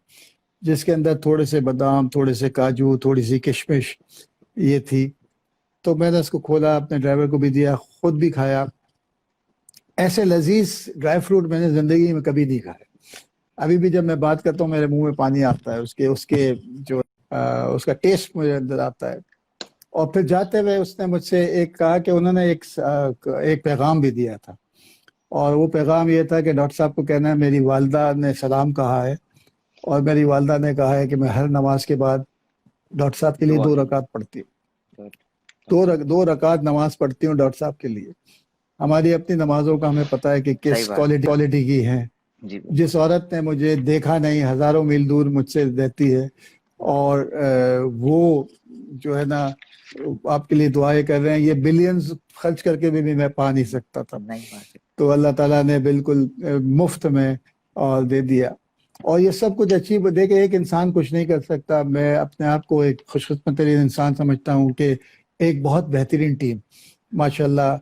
جس کے اندر تھوڑے سے بادام, تھوڑے سے کاجو, تھوڑی سی کشمش یہ تھی. تو میں نے اس کو کھولا, اپنے ڈرائیور کو بھی دیا, خود بھی کھایا. ایسے لذیذ ڈرائی فروٹ میں نے زندگی میں کبھی نہیں کھایا. ابھی بھی جب میں بات کرتا ہوں میرے منہ میں پانی آتا ہے, اس کا ٹیسٹ مجھے اندر آتا ہے. اور پھر جاتے ہوئے اس نے مجھ سے ایک کہا کہ انہوں نے ایک پیغام بھی دیا تھا, اور وہ پیغام یہ تھا کہ ڈاکٹر صاحب کو کہنا ہے میری والدہ نے سلام کہا ہے, اور میری والدہ نے کہا ہے کہ میں ہر نماز کے بعد ڈاکٹر صاحب کے لیے 2 رکعت پڑھتی ہوں. 2 رکعت نماز پڑھتی ہوں ڈاکٹر صاحب کے لیے. ہماری اپنی نمازوں کا ہمیں پتہ ہے کہ کس کوالٹی کی ہیں. جس عورت نے مجھے دیکھا نہیں, ہزاروں میل دور مجھ سے رہتی ہے, اور وہ جو ہے نا آپ کے لیے دعائیں کر رہے ہیں, یہ بلینز خرچ کر کے بھی میں پا نہیں سکتا تھا. تو اللہ تعالیٰ نے بالکل مفت میں اور دے دیا. اور یہ سب کچھ اچھی دیکھے, ایک انسان کچھ نہیں کر سکتا. میں اپنے آپ کو ایک خوش قسمت ترین انسان سمجھتا ہوں کہ ایک بہت بہترین ٹیم ماشاءاللہ,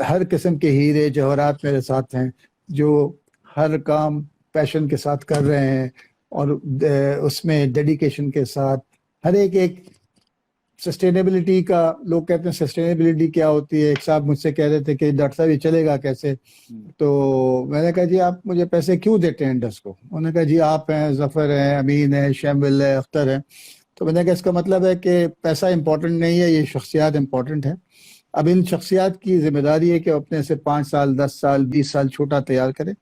ہر قسم کے ہیرے جواہرات میرے ساتھ ہیں جو ہر کام پیشن کے ساتھ کر رہے ہیں, اور اس میں ڈیڈیکیشن کے ساتھ ہر ایک سسٹینیبلٹی کا. لوگ کہتے ہیں سسٹینیبلٹی کیا ہوتی ہے. ایک صاحب مجھ سے کہہ رہے تھے کہ ڈاکٹر صاحب یہ چلے گا کیسے؟ تو میں نے کہا جی آپ مجھے پیسے کیوں دیتے ہیں انڈس کو؟ انہوں نے کہا جی آپ ہیں, ظفر ہیں, امین ہے, شیمل ہے, اختر ہے. تو میں نے کہا اس کا مطلب ہے کہ پیسہ امپورٹنٹ نہیں ہے, یہ شخصیات امپورٹنٹ ہے. اب ان شخصیات کی ذمہ داری ہے کہ اپنے سے 5 سال 10 سال 20 سال چھوٹا تیار کریں,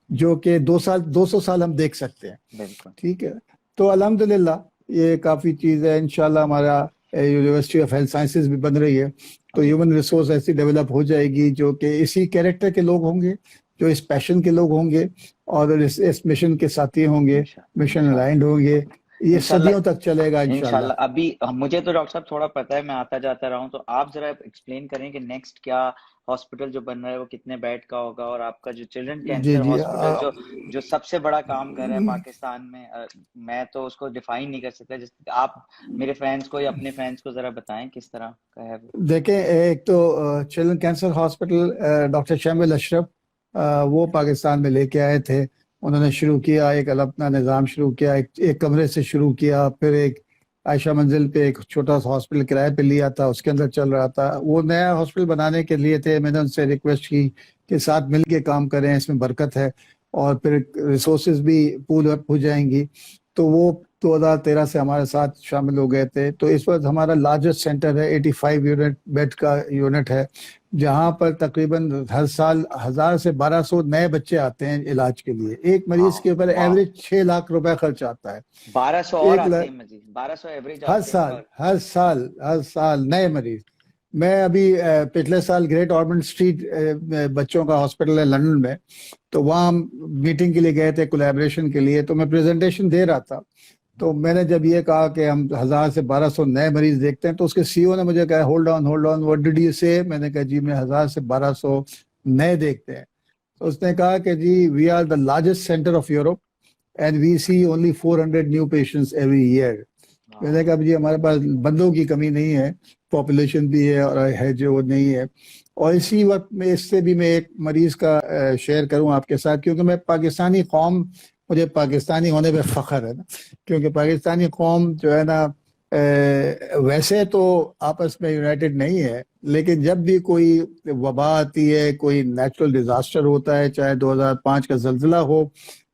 جو کہ 200 سال ہم دیکھ سکتے ہیں. ٹھیک ہے, تو الحمدللہ یہ کافی چیز ہے. انشاءاللہ ہمارا یونیورسٹی آف ہیلتھ سائنسز بھی بن رہی ہے, تو ہیومن ریسورس ایسی ڈیولپ ہو جائے گی جو کہ اسی کیریکٹر کے لوگ ہوں گے, جو اس پیشن کے لوگ ہوں گے, اور اس مشن کے ساتھی ہوں گے, مشن الائنڈ ہوں گے. یہ صدیوں تک چلے گا انشاءاللہ. ابھی مجھے تو ڈاکٹر صاحب تھوڑا پتہ ہے, میں آتا جاتا رہا ہوں, تو آپ ذرا ایکسپلین کریں کہ نیکسٹ کیا ہاسپٹل جو بن رہا ہے وہ کتنے بیڈ کا ہوگا, اور آپ کا جو چلڈرن کینسر ہاسپٹل جو سب سے بڑا کام کر رہا ہے پاکستان میں تو اس کو ڈیفائن نہیں کر سکتا. آپ میرے فینس کو یا اپنے فینس کو ذرا بتائیں کس طرح کا ہے. دیکھیں, ایک تو چلڈرن کینسر ہاسپٹل ڈاکٹر شیمل اشرف وہ پاکستان میں لے کے آئے تھے. انہوں نے شروع کیا, ایک اپنا نظام شروع کیا, ایک کمرے سے شروع کیا, پھر ایک عائشہ منزل پہ ایک چھوٹا سا ہاسپٹل کرائے پہ لیا تھا, اس کے اندر چل رہا تھا. وہ نیا ہاسپٹل بنانے کے لیے تھے. میں نے ان سے ریکویسٹ کی کہ ساتھ مل کے کام کریں, اس میں برکت ہے, اور پھر ریسورسز بھی پول اپ ہو جائیں گی. تو وہ 2013 سے ہمارے ساتھ شامل ہو گئے تھے. تو اس وقت ہمارا لارجسٹ سینٹر ہے, 85 بیڈ کا یونٹ ہے, جہاں پر تقریباً ہر سال 1000 سے 1200 نئے بچے آتے ہیں علاج کے لیے. ایک مریض کے اوپر ایوریج 6 لاکھ روپے خرچ آتا ہے. 1200 اور آتے ہیں مزید, 1200 ایوریج ہر سال نئے مریض. میں ابھی پچھلے سال گریٹ آرمنڈ اسٹریٹ بچوں کا ہاسپٹل ہے لندن میں, تو وہاں میٹنگ کے لیے گئے تھے, کولیبریشن کے لیے. تو میں پریزنٹیشن دے رہا تھا, تو میں نے جب یہ کہا کہ ہم 1000 سے 1200 نئے مریض دیکھتے ہیں, تو اس کے سی او نے مجھے کہا hold on what did you say؟ میں نے کہا جی میں 1000 سے 1200 نئے دیکھتے ہیں. تو اس نے کہا کہ جی we are the largest center of Europe and we see only 400 new patients every year. میں نے کہا جی ہمارے پاس بندوں کی کمی نہیں ہے, پاپولیشن بھی ہے اور ہے جو وہ نہیں ہے. اور اسی وقت میں اس سے بھی میں ایک مریض کا شیئر کروں آپ کے ساتھ, کیونکہ میں پاکستانی قوم, مجھے پاکستانی ہونے پہ فخر ہے نا, کیونکہ پاکستانی قوم جو ہے نا ویسے تو آپس میں یونائٹڈ نہیں ہے, لیکن جب بھی کوئی وبا آتی ہے, کوئی نیچرل ڈیزاسٹر ہوتا ہے, چاہے 2005 کا زلزلہ ہو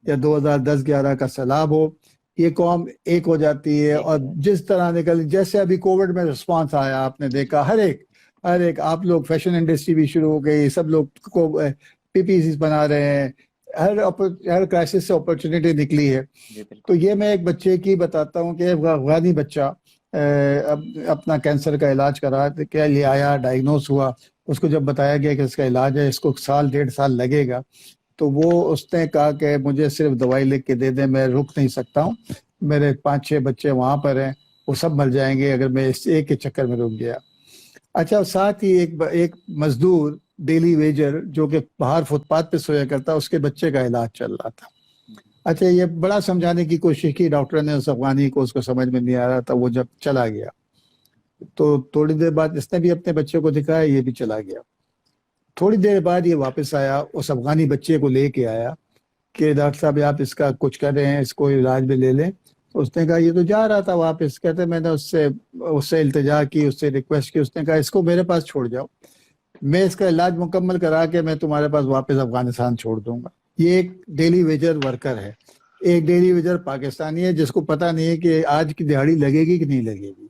یا 2010-11 کا سیلاب ہو, یہ قوم ایک ہو جاتی ہے. اور جس طرح جیسے ابھی کووڈ میں رسپانس آیا, آپ نے دیکھا ہر ایک آپ لوگ فیشن انڈسٹری بھی شروع ہو گئی, سب لوگ کو PPCs بنا رہے ہیں, ہر کرائسس سے اپرچونٹی نکلی ہے. جی بالکل. تو یہ میں ایک بچے کی بتاتا ہوں کہ افغانی بچہ اپنا کینسر کا علاج کرا کے لیے آیا, ڈائگنوز ہوا, اس کو جب بتایا گیا کہ اس کا علاج ہے, اس کو 1.5 سال لگے گا, تو وہ اس نے کہا کہ مجھے صرف دوائی لکھ کے دے دیں, میں رک نہیں سکتا ہوں, میرے 5-6 بچے وہاں پر ہیں, وہ سب مر جائیں گے اگر میں اس ایک کے چکر میں رک گیا. اچھا, ساتھ ہی ایک مزدور ڈیلی ویجر جو کہ باہر فٹ پاتھ پہ سویا کرتا, اس کے بچے کا علاج چل رہا تھا. اچھا, یہ بڑا سمجھانے کی کوشش کی ڈاکٹر نے اس افغانی کو, اس کو سمجھ میں نہیں آ رہا تھا. وہ جب چلا گیا تو تھوڑی دیر بعد اس نے بھی اپنے بچے کو دکھایا, یہ بھی چلا گیا. تھوڑی دیر بعد یہ واپس آیا, اس افغانی بچے کو لے کے آیا کہ ڈاکٹر صاحب آپ اس کا کچھ کر رہے ہیں, اس کو علاج میں لے لیں. اس نے کہا یہ تو جا رہا تھا واپس. کہتے میں نے اس سے التجا کی, اس سے ریکویسٹ کی. اس نے کہا اس کو میرے پاس چھوڑ جاؤ, میں اس کا علاج مکمل کرا کے میں تمہارے پاس واپس افغانستان چھوڑ دوں گا. یہ ایک ڈیلی ویجر ورکر ہے, ایک ڈیلی ویجر پاکستانی ہے جس کو پتہ نہیں ہے کہ آج کی دہاڑی لگے گی کہ نہیں لگے گی.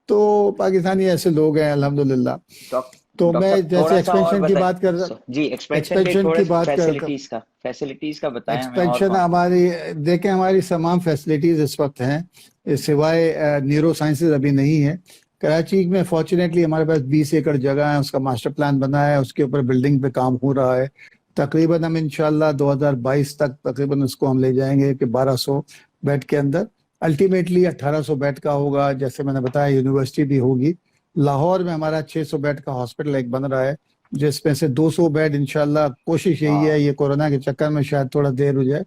تو پاکستانی ایسے لوگ ہیں الحمدللہ. تو میں جیسے ایکسپینشن کی بات کر رہا, جی ایکسپینشن کی بات فیسلٹیز کا بتائیں ہمیں. ایکسپینشن ہماری دیکھیں, ہماری تمام فیسلٹیز اس وقت ہیں, سوائے نیورو سائنسز ابھی نہیں ہے. کراچی میں فارچونیٹلی ہمارے پاس 20 ایکڑ جگہ ہے, اس کا ماسٹر پلان بنا ہے, اس کے اوپر بلڈنگ پہ کام ہو رہا ہے. تقریباً ہم انشاءاللہ 2022 تک تقریباً اس کو ہم لے جائیں گے کہ 1200 بیڈ کے اندر, الٹیمیٹلی 1800 بیڈ کا ہوگا. جیسے میں نے بتایا یونیورسٹی بھی ہوگی. لاہور میں ہمارا 600 بیڈ کا ہاسپٹل ایک بن رہا ہے, جس میں سے 200 بیڈ انشاءاللہ, کوشش یہی ہے, یہ کورونا کے چکر میں شاید تھوڑا دیر ہو جائے,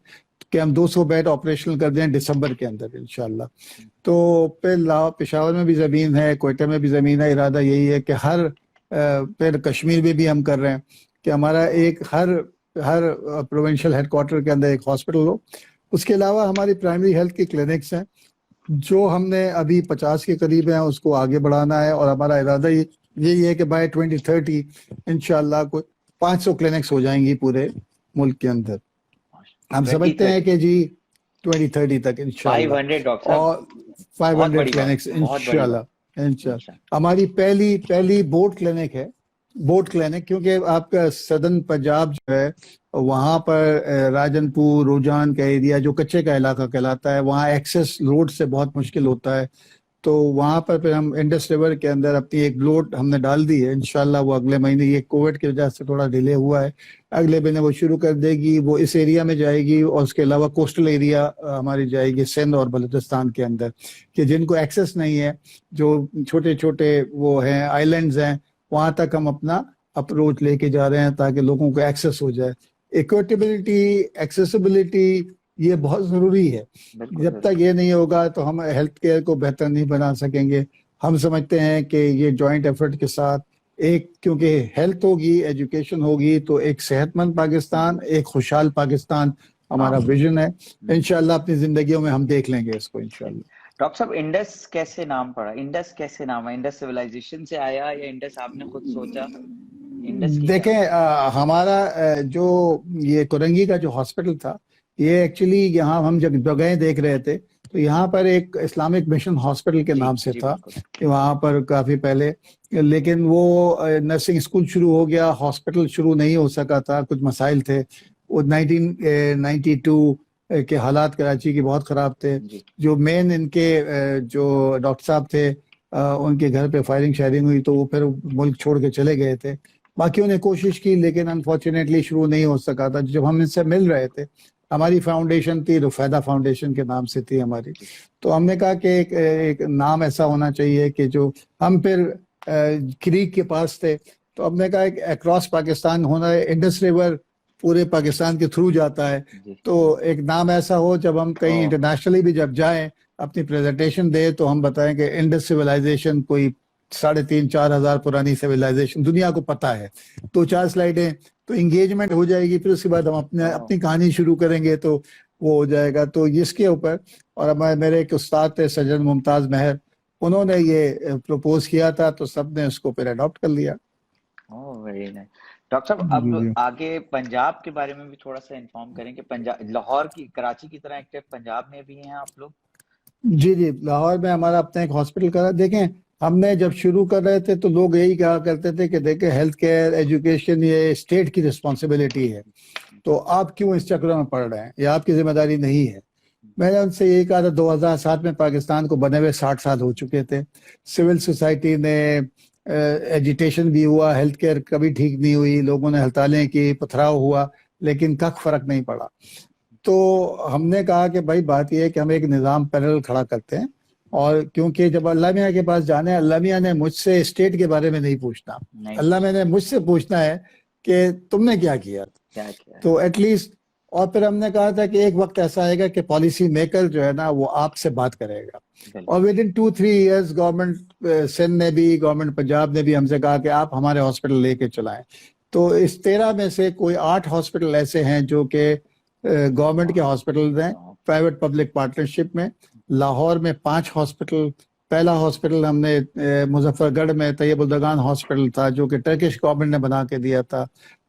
کہ ہم 200 بیڈ آپریشنل کر دیں دسمبر کے اندر انشاءاللہ. تو پھر پشاور میں بھی زمین ہے, کوئٹہ میں بھی زمین ہے. ارادہ یہی ہے کہ پھر کشمیر میں بھی ہم کر رہے ہیں کہ ہمارا ایک ہر پروونشل ہیڈ کوارٹر کے اندر ایک ہاسپٹل ہو. اس کے علاوہ ہماری پرائمری ہیلتھ کی کلینکس ہیں جو ہم نے ابھی 50 کے قریب ہیں, اس کو آگے بڑھانا ہے. اور ہمارا ارادہ یہی ہے کہ بائی 2030 انشاءاللہ کوئی 500 کلینکس ہو جائیں گی پورے ملک کے اندر. ہم سمجھتے ہیں کہ جی 2030 تک انشاءاللہ, اور 500 کلینکس انشاءاللہ. ہماری پہلی بوٹ کلینک ہے, بوٹ کلینک, کیونکہ آپ کا سدرن پنجاب جو ہے وہاں پر راجن پور روجان کا ایریا جو کچے کا علاقہ کہلاتا ہے, وہاں ایکسیس روڈ سے بہت مشکل ہوتا ہے. تو وہاں پر پھر ہم انڈس ریور کے اندر اپنی ایک بوٹ ہم نے ڈال دی ہے انشاءاللہ. وہ اگلے مہینے, یہ کووڈ کی وجہ سے تھوڑا ڈیلے ہوا ہے, اگلے مہینے وہ شروع کر دے گی. وہ اس ایریا میں جائے گی, اور اس کے علاوہ کوسٹل ایریا ہماری جائے گی سندھ اور بلوچستان کے اندر, کہ جن کو ایکسیس نہیں ہے, جو چھوٹے چھوٹے وہ ہیں آئیلینڈز ہیں, وہاں تک ہم اپنا اپروچ لے کے جا رہے ہیں تاکہ لوگوں کو ایکسیس ہو جائے. ایکویٹیبلٹی, ایکسیسیبلٹی یہ بہت ضروری ہے. جب تک یہ نہیں ہوگا تو ہم ہیلتھ کیئر کو بہتر نہیں بنا سکیں گے. ہم سمجھتے ہیں کہ یہ جوائنٹ ایفرٹ کے ساتھ کیونکہ ہیلتھ ہوگی, ایجوکیشن ہوگی, تو ایک صحت مند پاکستان, ایک خوشحال پاکستان ہمارا ویژن ہے. انشاءاللہ اپنی زندگیوں میں ہم دیکھ لیں گے اس کو انشاءاللہ. ڈاکٹر صاحب انڈس کیسے نام پڑا, انڈس کیسے نام ہے, انڈس سویلائزیشن سے آیا یا انڈس آپ نے خود سوچا؟ دیکھیں ہمارا جو یہ کورنگی کا جو ہاسپٹل تھا, یہ ایکچولی یہاں ہم جب جگہیں دیکھ رہے تھے تو یہاں پر ایک اسلامک مشن ہاسپٹل کے نام سے تھا وہاں پر کافی پہلے, لیکن وہ نرسنگ اسکول شروع ہو گیا, ہاسپٹل شروع نہیں ہو سکا تھا, کچھ مسائل تھے. وہ 1992 کے حالات کراچی کے بہت خراب تھے. جو مین ان کے جو ڈاکٹر صاحب تھے, ان کے گھر پہ فائرنگ شائرنگ ہوئی تو وہ پھر ملک چھوڑ کے چلے گئے تھے. باقیوں نے کوشش کی لیکن انفارچونیٹلی شروع نہیں ہو سکا تھا. جب ہم ان سے مل رہے تھے, ہماری فاؤنڈیشن تھی رفیدہ فاؤنڈیشن کے نام سے تھی ہماری, تو ہم نے کہا کہ ایک نام ایسا ہونا چاہیے کہ جو ہم پھر کریک کے پاس تھے, تو ہم نے کہا کہ اکراس پاکستان ہونا ہے, انڈس ریور پورے پاکستان کے تھرو جاتا ہے, تو ایک نام ایسا ہو جب ہم کہیں انٹرنیشنلی بھی جب جائیں اپنی پریزنٹیشن دے تو ہم بتائیں کہ انڈس سویلائزیشن کوئی 3,500-4 ہزار پرانی سویلائزیشن دنیا کو پتہ ہے. 2-4 سلائیڈیں تو انگیجمنٹ ہو جائے گی, پھر اس کے بعد ہم اپنی کہانی شروع کریں گے تو وہ ہو جائے گا. تو اس کے اوپر, اور میرے ایک استاد تھے سجن ممتاز مہر, انہوں نے یہ پروپوز کیا تھا تو سب نے اس کو پھر اڈاپٹ کر لیا. ڈاکٹر صاحب اب آگے پنجاب کے بارے میں بھی تھوڑا سا انفارم کریں کہ لاہور کی, کراچی کی طرح ایکٹیو پنجاب میں بھی ہیں آپ لوگ؟ جی لاہور میں ہمارا اپنا ایک ہاسپٹل کرا. دیکھیں ہم نے جب شروع کر رہے تھے تو لوگ یہی کہا کرتے تھے کہ دیکھیں ہیلتھ کیئر ایجوکیشن یہ اسٹیٹ کی رسپانسبلٹی ہے, تو آپ کیوں اس چکر میں پڑ رہے ہیں, یہ آپ کی ذمہ داری نہیں ہے. میں نے ان سے یہی کہا تھا, 2007 میں پاکستان کو بنے ہوئے 60 سال ہو چکے تھے, سول سوسائٹی نے ایجیٹیشن بھی ہوا, ہیلتھ کیئر کبھی ٹھیک نہیں ہوئی, لوگوں نے ہڑتالیں کی, پتھراؤ ہوا, لیکن کخ فرق نہیں پڑا. تو ہم نے کہا کہ بھائی بات یہ ہے کہ ہم ایک نظام پیرل کھڑا کرتے ہیں, اور کیونکہ جب اللہ میاں کے پاس جانے, اللہ میاں نے مجھ سے اسٹیٹ کے بارے میں نہیں پوچھنا, اللہ میاں نے مجھ سے پوچھنا ہے کہ تم نے کیا کیا. تو ایٹ لیسٹ, اور پھر ہم نے کہا تھا کہ ایک وقت ایسا آئے گا کہ پالیسی میکر جو ہے نا وہ آپ سے بات کرے گا, اور with in 2-3 years government Sindh نے بھی, گورنمنٹ پنجاب نے بھی ہم سے کہا کہ آپ ہمارے ہاسپٹل لے کے چلائیں. تو اس 13 میں سے کوئی 8 ہاسپٹل ایسے ہیں جو کہ گورنمنٹ کے ہاسپٹلز ہیں, پرائیویٹ پبلک پارٹنرشپ میں. لاہور میں 5 ہاسپٹل, پہلا ہاسپٹل ہم نے مظفر گڑھ میں طیب الدگان ہاسپٹل تھا جو کہ ٹرکش گورنمنٹ نے بنا کے دیا تھا,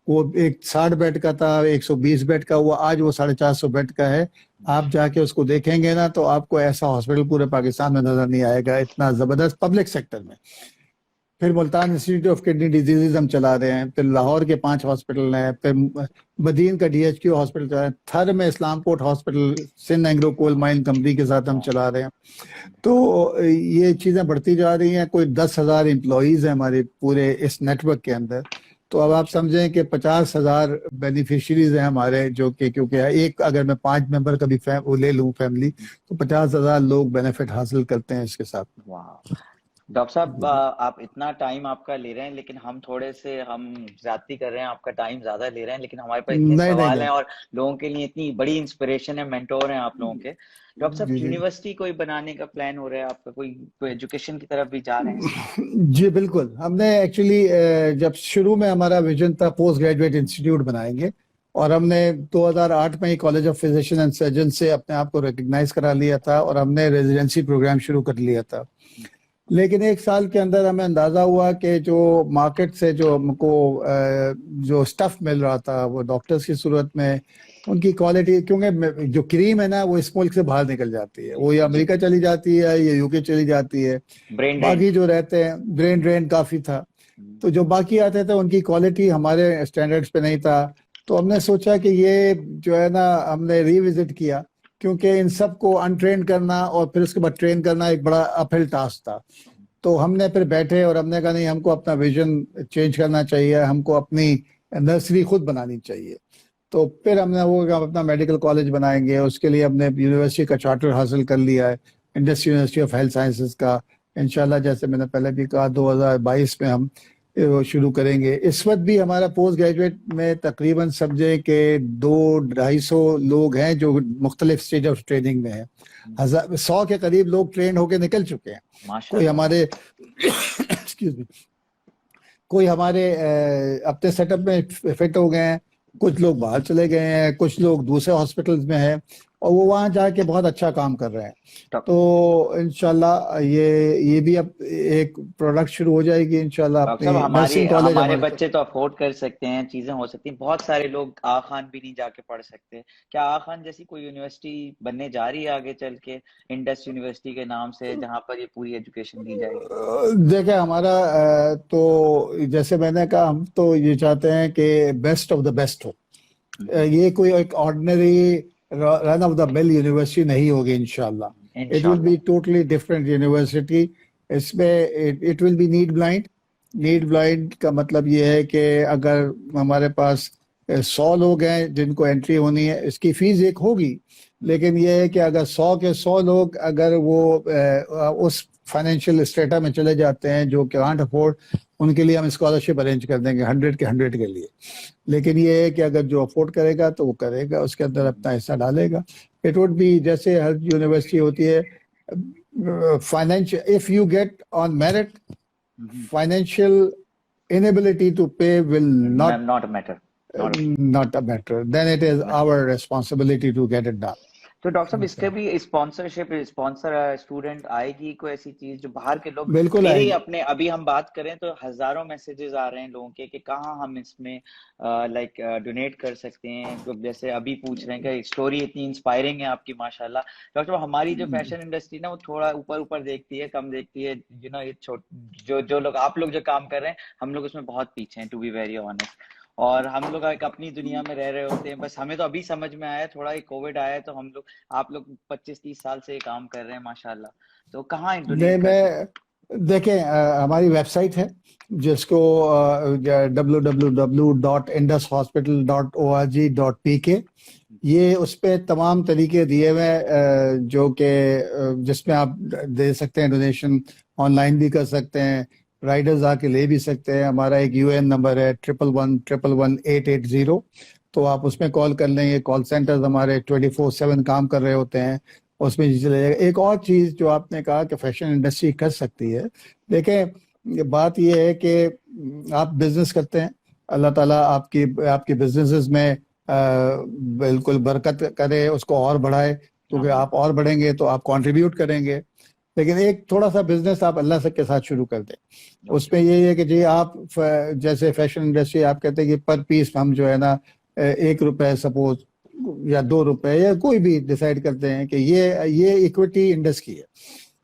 وہ ایک 60 بیڈ کا تھا, 120 بیڈ کا, وہ آج وہ 450 بیڈ کا ہے. آپ جا کے اس کو دیکھیں گے نا تو آپ کو ایسا ہاسپٹل پورے پاکستان میں نظر نہیں آئے گا, اتنا زبردست پبلک سیکٹر میں. پھر Multan institute of kidney diseases ہم چلا رہے ہیں, پھر لاہور کے 5 ہاسپٹل ہیں, پھر بدین کا DHQ ہاسپٹل چلا رہے ہیں, تھر میں اسلام کوٹ ہاسپٹل سندھ اینگلو کول مائن کمپنی کے ساتھ ہم چلا رہے ہیں. تو یہ چیزیں بڑھتی جا رہی ہیں. کوئی 10,000 امپلائیز ہیں ہمارے پورے اس نیٹ ورک کے اندر. تو اب آپ سمجھیں کہ 50,000 بینیفیشریز ہیں ہمارے, جو کہ کیونکہ ایک اگر میں 5 ممبر کا بھی وہ لے لوں فیملی, تو 50,000 لوگ بینیفٹ حاصل کرتے ہیں اس کے ساتھ. ڈاکٹر صاحب آپ اتنا ٹائم آپ کا لے رہے ہیں, لیکن ہم تھوڑے سے ہم زیادتی کر رہے ہیں, آپ کا ٹائم زیادہ لے رہے ہیں, لیکن ہمارے پاس اتنے سوال ہیں اور لوگوں کے لیے اتنی بڑی انسپریشن ہے, مینٹور ہیں آپ لوگوں کے. ڈاکٹر صاحب یونیورسٹی کوئی بنانے کا پلان ہو رہا ہے آپ کا, کوئی ایجوکیشن کی طرف بھی جا رہے ہیں؟ جی بالکل, ہم نے ایکچولی جب شروع میں ہمارا ویژن تھا پوسٹ گریجویٹ انسٹیٹیوٹ بنائیں گے, اور ہم نے 2008 میں college of physician and surgeon سے اپنے آپ کو ریکگنائز کرا لیا تھا, اور ہم نے ریزیڈنسی پروگرام شروع کر لیا تھا. لیکن 1 سال کے اندر ہمیں اندازہ ہوا کہ جو مارکیٹ سے جو ہم کو جو سٹف مل رہا تھا وہ ڈاکٹرز کی صورت میں, ان کی کوالٹی, کیونکہ جو کریم ہے نا وہ اس ملک سے باہر نکل جاتی ہے, وہ یا امریکہ چلی جاتی ہے یا UK چلی جاتی ہے. باقی جو رہتے ہیں برین ڈرین کافی تھا, تو جو باقی آتے تھے ان کی کوالٹی ہمارے اسٹینڈرڈز پہ نہیں تھا. تو ہم نے سوچا کہ یہ جو ہے نا, ہم نے ری وزٹ کیا, کیونکہ ان سب کو انٹرین کرنا اور پھر اس کے بعد ٹرین کرنا ایک بڑا اپ ہل ٹاسک تھا. تو ہم نے پھر بیٹھے اور ہم نے کہا نہیں, ہم کو اپنا ویژن چینج کرنا چاہیے, ہم کو اپنی نرسری خود بنانی چاہیے. تو پھر ہم نے وہ اپنا میڈیکل کالج بنائیں گے, اس کے لیے ہم نے یونیورسٹی کا چارٹر حاصل کر لیا ہے, Indus university of health sciences کا. انشاءاللہ جیسے میں نے پہلے بھی کہا 2022 میں ہم شروع کریں گے. اس وقت بھی ہمارا پوسٹ گریجویٹ میں تقریباً سمجھے کہ 200-250 لوگ ہیں جو مختلف سٹیج آف ٹریننگ میں ہیں. 100 کے قریب لوگ ٹرین ہو کے نکل چکے ہیں. کوئی ہمارے کوئی ہمارے اپنے سیٹ اپ میں فٹ ہو گئے ہیں, کچھ لوگ باہر چلے گئے ہیں, کچھ لوگ دوسرے ہاسپٹلز میں ہیں, اور وہ وہاں جا کے بہت اچھا کام کر رہے ہیں. تو انشاءاللہ یہ بھی اب ایک پروڈکٹ شروع ہو جائے گی انشاءاللہ. اپنی نرسنگ کالج ہمارے بچے تو افورڈ کر سکتے ہیں, چیزیں ہو سکتی ہیں. بہت سارے لوگ آخان بھی نہیں جا کے پڑھ سکتے. کیا آخان جیسی کوئی یونیورسٹی بننے جا رہی ہے آگے چل کے, انڈس یونیورسٹی کے نام سے, جہاں پر یہ پوری ایجوکیشن دی جائے گی؟ دیکھیں ہمارا تو جیسے میں نے کہا, ہم تو یہ چاہتے ہیں کہ بیسٹ آف دا بیسٹ ہو. یہ کوئی ایک آرڈنری رن آف دا مل یونیورسٹی نہیں ہوگی انشاءاللہ. It will be totally different university. اس میں it will be need blind. Need blind کا مطلب یہ ہے کہ اگر ہمارے پاس 100 لوگ ہیں جن کو انٹری ہونی ہے, اس کی فیس ایک ہوگی, لیکن یہ ہے کہ اگر 100 کے 100 لوگ اگر وہ اس فائنینشیل اسٹیٹا میں چلے جاتے ہیں جو کانٹ افورڈ, ان کے لیے ہم اسکالرشپ ارینج کر دیں گے 100 کے 100 کے لیے. لیکن یہ ہے کہ اگر جو افورڈ کرے گا تو وہ کرے گا, اس کے اندر اپنا حصہ ڈالے گا. It would be جیسے ہر یونیورسٹی ہوتی ہے, financial, if you get on merit, financial inability to pay will not matter. Not a matter. Then it is our responsibility to get it done. تو ڈاکٹر صاحب اس کے بھی اسپانسرشپ, اسپانسر اسٹوڈنٹ آئے گی کوئی ایسی چیز جو باہر کے لوگ, بالکل میرے ہی اپنے ابھی ہم بات کریں تو ہزاروں میسیجز آ رہے ہیں لوگوں کے کہ کہاں ہم اس میں لائک ڈونیٹ کر سکتے ہیں. جیسے ابھی پوچھ رہے ہیں کہ اسٹوری اتنی انسپائرنگ ہے آپ کی ماشاءاللہ. ڈاکٹر صاحب ہماری جو فیشن انڈسٹری نا وہ تھوڑا اوپر دیکھتی ہے, کم دیکھتی ہے, جو لوگ آپ لوگ جو کام کر رہے ہیں ہم لوگ اس میں بہت پیچھے ہیں, ٹو بی ویری آنیسٹ. اور ہم لوگ ایک اپنی دنیا میں رہ رہے ہوتے ہیں. بس ہمیں تو ابھی سمجھ میں آیا تھوڑا یہ کووڈ آیا ہے تو ہم لوگ آپ لوگ 25-30 سال سے یہ کام کر رہے ہیں ماشاءاللہ. تو کہاں نہیں ڈونیٹ کر میں سکتے؟ دیکھیں ہماری ویب سائٹ ہے جس کو www.indushospital.org.pk یہ اس پہ تمام طریقے دیے ہوئے جو کہ جس میں آپ دے سکتے ہیں ڈونیشن. آن لائن بھی کر سکتے ہیں, رائڈرز آ کے لے بھی سکتے ہیں. ہمارا ایک UN نمبر ہے 1111111880, تو آپ اس میں کال کر لیں. یہ کال سینٹرز ہمارے 24/7 کام کر رہے ہوتے ہیں, اس میں چلے جائے گا. ایک اور چیز جو آپ نے کہا کہ فیشن انڈسٹری کر سکتی ہے, دیکھیں بات یہ ہے کہ آپ بزنس کرتے ہیں, اللہ تعالیٰ آپ کی بزنسز میں بالکل برکت کرے, اس کو اور بڑھائے, کیونکہ آپ اور بڑھیں گے تو آپ کنٹریبیوٹ کریں گے. لیکن ایک تھوڑا سا بزنس آپ اللہ کے ساتھ شروع کر دیں. اس میں یہی ہے کہ جی آپ جیسے فیشن انڈسٹری آپ کہتے ہیں کہ پر پیس ہم جو ہے نا ₹1 سپوز یا ₹2 یا کوئی بھی ڈیسائیڈ کرتے ہیں کہ یہ ایکوٹی انڈس کی ہے,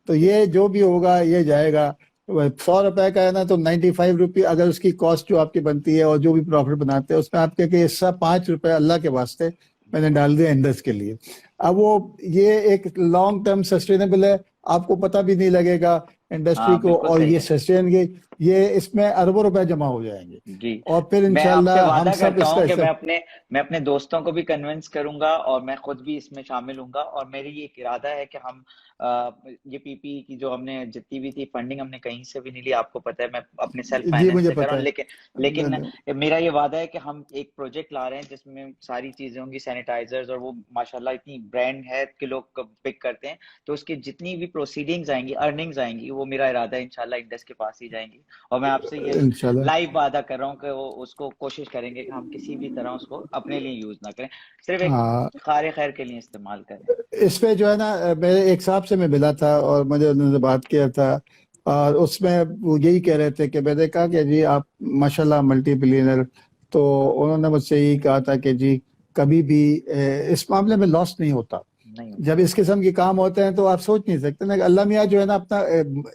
تو یہ جو بھی ہوگا یہ جائے گا. ₹100 کا ہے نا تو ₹95 اگر اس کی کاسٹ جو آپ کی بنتی ہے اور جو بھی پروفٹ بناتے ہیں اس میں آپ کہ یہ سب ₹5 اللہ کے واسطے میں نے ڈال دیا انڈس کے لیے. اب وہ یہ ایک لانگ ٹرم سسٹینیبل ہے, آپ کو پتہ بھی نہیں لگے گا انڈسٹری ہاں کو, بالکل اور صحیح یہ ہے سسٹین گئی, یہ اس میں اربوں روپے جمع ہو جائیں گے. جی. اور پھر میں آپ سے انشاءاللہ ہم وعدہ سب کرتا اس کا ہوں کہ میں اپنے دوستوں کو بھی کنونس کروں گا اور میں خود بھی اس میں شامل ہوں گا. اور میری یہ ایک ارادہ ہے کہ ہم یہ پی کی جو ہم نے جتنی بھی تھی فنڈنگ ہم نے کہیں سے بھی نہیں لی, آپ کو پتہ ہے میں اپنے سیلف جی فائنینس مجھے سے کر پتہ رہا ہوں. لیکن ہے. میرا یہ وعدہ ہے کہ ہم ایک پروجیکٹ لا رہے ہیں جس میں ساری چیزیں ہوں گی, سینیٹائزرز, اور وہ ماشاءاللہ اتنی برانڈ ہے کہ لوگ پک کرتے ہیں, تو اس کی جتنی بھی پروسیڈنگز آئیں گی, ارننگز آئیں گی, وہ میرا ارادہ ہے انشاءاللہ انڈس کے پاس ہی جائیں گی. اور میں آپ سے یہ انشاءاللہ لائیو وعدہ کر رہا ہوں کہ وہ اس کو کوشش کریں گے کہ ہم کسی بھی طرح اس کو اپنے لیے یوز نہ کریں, صرف ایک ہاں. خیر کے لیے استعمال کریں. اس پہ جو ہے نا میرے ایک صاحب سے میں ملا تھا اور مجھے انہوں نے بات کیا تھا, اور اس میں وہ یہی کہہ رہے تھے کہ میں نے کہا کہ جی آپ ماشاءاللہ ملٹی بلینر, تو انہوں نے مجھ سے یہی کہا تھا کہ جی کبھی بھی اس معاملے میں لاس نہیں ہوتا. نہیں جب اس قسم کے کام ہوتے ہیں تو آپ سوچ نہیں سکتے نا کہ اللہ میاں جو ہے نا اپنا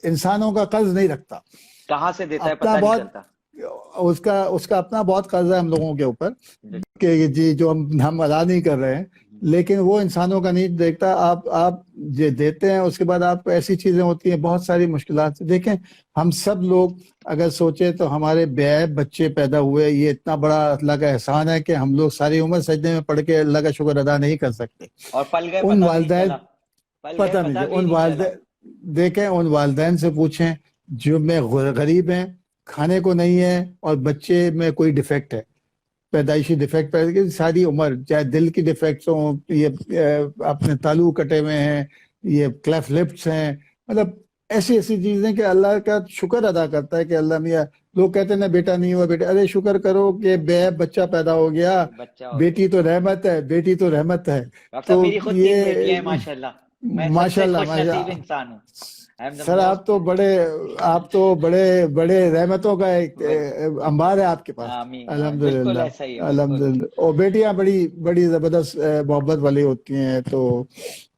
انسانوں کا قرض نہیں رکھتا, کہاں سے دیتا ہے اپنا پتہ نہیں بہت چلتا. اس کا اپنا بہت قرض ہے ہم لوگوں کے اوپر کہ جی جو ہم ادا نہیں کر رہے ہیں, لیکن وہ انسانوں کا نہیں دیکھتا. آپ جو دیتے ہیں اس کے بعد آپ ایسی چیزیں ہوتی ہیں, بہت ساری مشکلات. دیکھیں ہم سب لوگ اگر سوچے تو ہمارے بیعیب بچے پیدا ہوئے, یہ اتنا بڑا اللہ کا احسان ہے کہ ہم لوگ ساری عمر سجدے میں پڑھ کے اللہ کا شکر ادا نہیں کر سکتے. اور پل گئے ان پتہ بھی نہیں والدین چلا, پل گئے پتہ نہیں پتہ کہ بھی ان نہیں چلا. والدین دیکھیں ان والدین سے پوچھیں جو میں غریب ہیں, کھانے کو نہیں ہے, اور بچے میں کوئی ڈیفیکٹ ہے, پیدائشی ڈیفیکٹ پیدا ساری عمر, چاہے دل کی ڈیفیکٹس ہوں, یہ اپنے تالو کٹے ہوئے ہیں, یہ کلیف لپس ہیں, مطلب ایسی چیزیں کہ اللہ کا شکر ادا کرتا ہے کہ اللہ میاں. لوگ کہتے ہیں نا بیٹا نہیں ہوا, بیٹا ارے شکر کرو کہ بچہ پیدا ہو گیا, بچہ ہو گیا. بیٹی تو رحمت ہے, بیٹی تو رحمت ہے. ڈاکٹر صاحب تو میری خود 3 بیٹیاں ہیں ماشاءاللہ, میں سب سے خوش نصیب انسان ہوں. I am the sir most آپ تو بڑے رحمتوں کا ایک انبار ہے آپ کے پاس. آمین بالکل الحمدللہ ایسا ہی ہے, بالکل. الحمدللہ. اور بیٹیاں بڑی زبردست محبت والی ہوتی ہیں, تو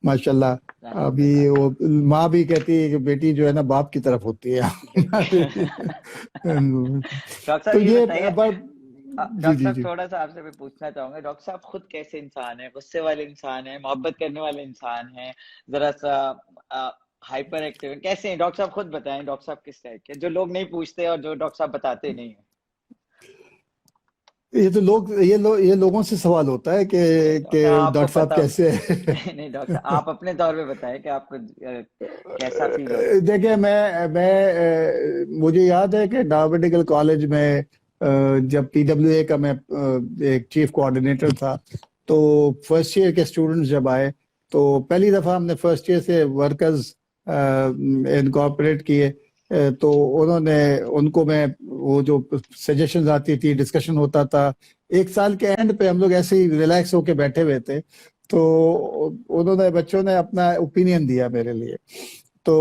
ماشاءاللہ. ابھی وہ ماں بھی کہتی ہے کہ بیٹی جو ہے نا باپ کی طرف ہوتی ہے. ڈاکٹر تو صاحب یہ یہ بتائیے, جی ڈاکٹر جی صاحب جی تھوڑا سا آپ سے میں پوچھنا چاہوں گا, ڈاکٹر صاحب خود کیسے انسان ہیں؟ غصے والے انسان ہیں, محبت کرنے والے انسان ہیں, ذرا سا ہائپر ایکٹیو ہیں, کیسے ہیں ڈاکٹر صاحب؟ خود بتائیں ڈاکٹر صاحب کس ٹائپ کے, جو لوگ نہیں پوچھتے اور جو ڈاکٹر صاحب بتاتے نہیں ہیں. یہ تو یہ لوگوں سے سوال ہوتا ہے کہ آپ کو ڈاکٹر صاحب پتا کیسے نہیں ڈاکٹر صاحب آپ اپنے طور پہ بتائیں کہ آپ کو کیسا فیل ہوتا ہے. دیکھیں مجھے یاد ہے کہ ڈھابر میڈیکل کالج میں جب PWA کا میں ایک چیف کوآرڈینیٹر تھا, تو فرسٹ ایئر کے اسٹوڈنٹس جب آئے تو پہلی دفعہ ہم نے فرسٹ ایئر سے ورکرز انکارپوریٹ کیے, تو ان کو میں وہ جو سجیشنز آتی تھی, ڈسکشن ہوتا تھا. 1 سال کے اینڈ پہ ہم لوگ ایسے ہی ریلیکس ہو کے بیٹھے ہوئے تھے, تو بچوں نے اپنا اوپینین دیا میرے لیے. تو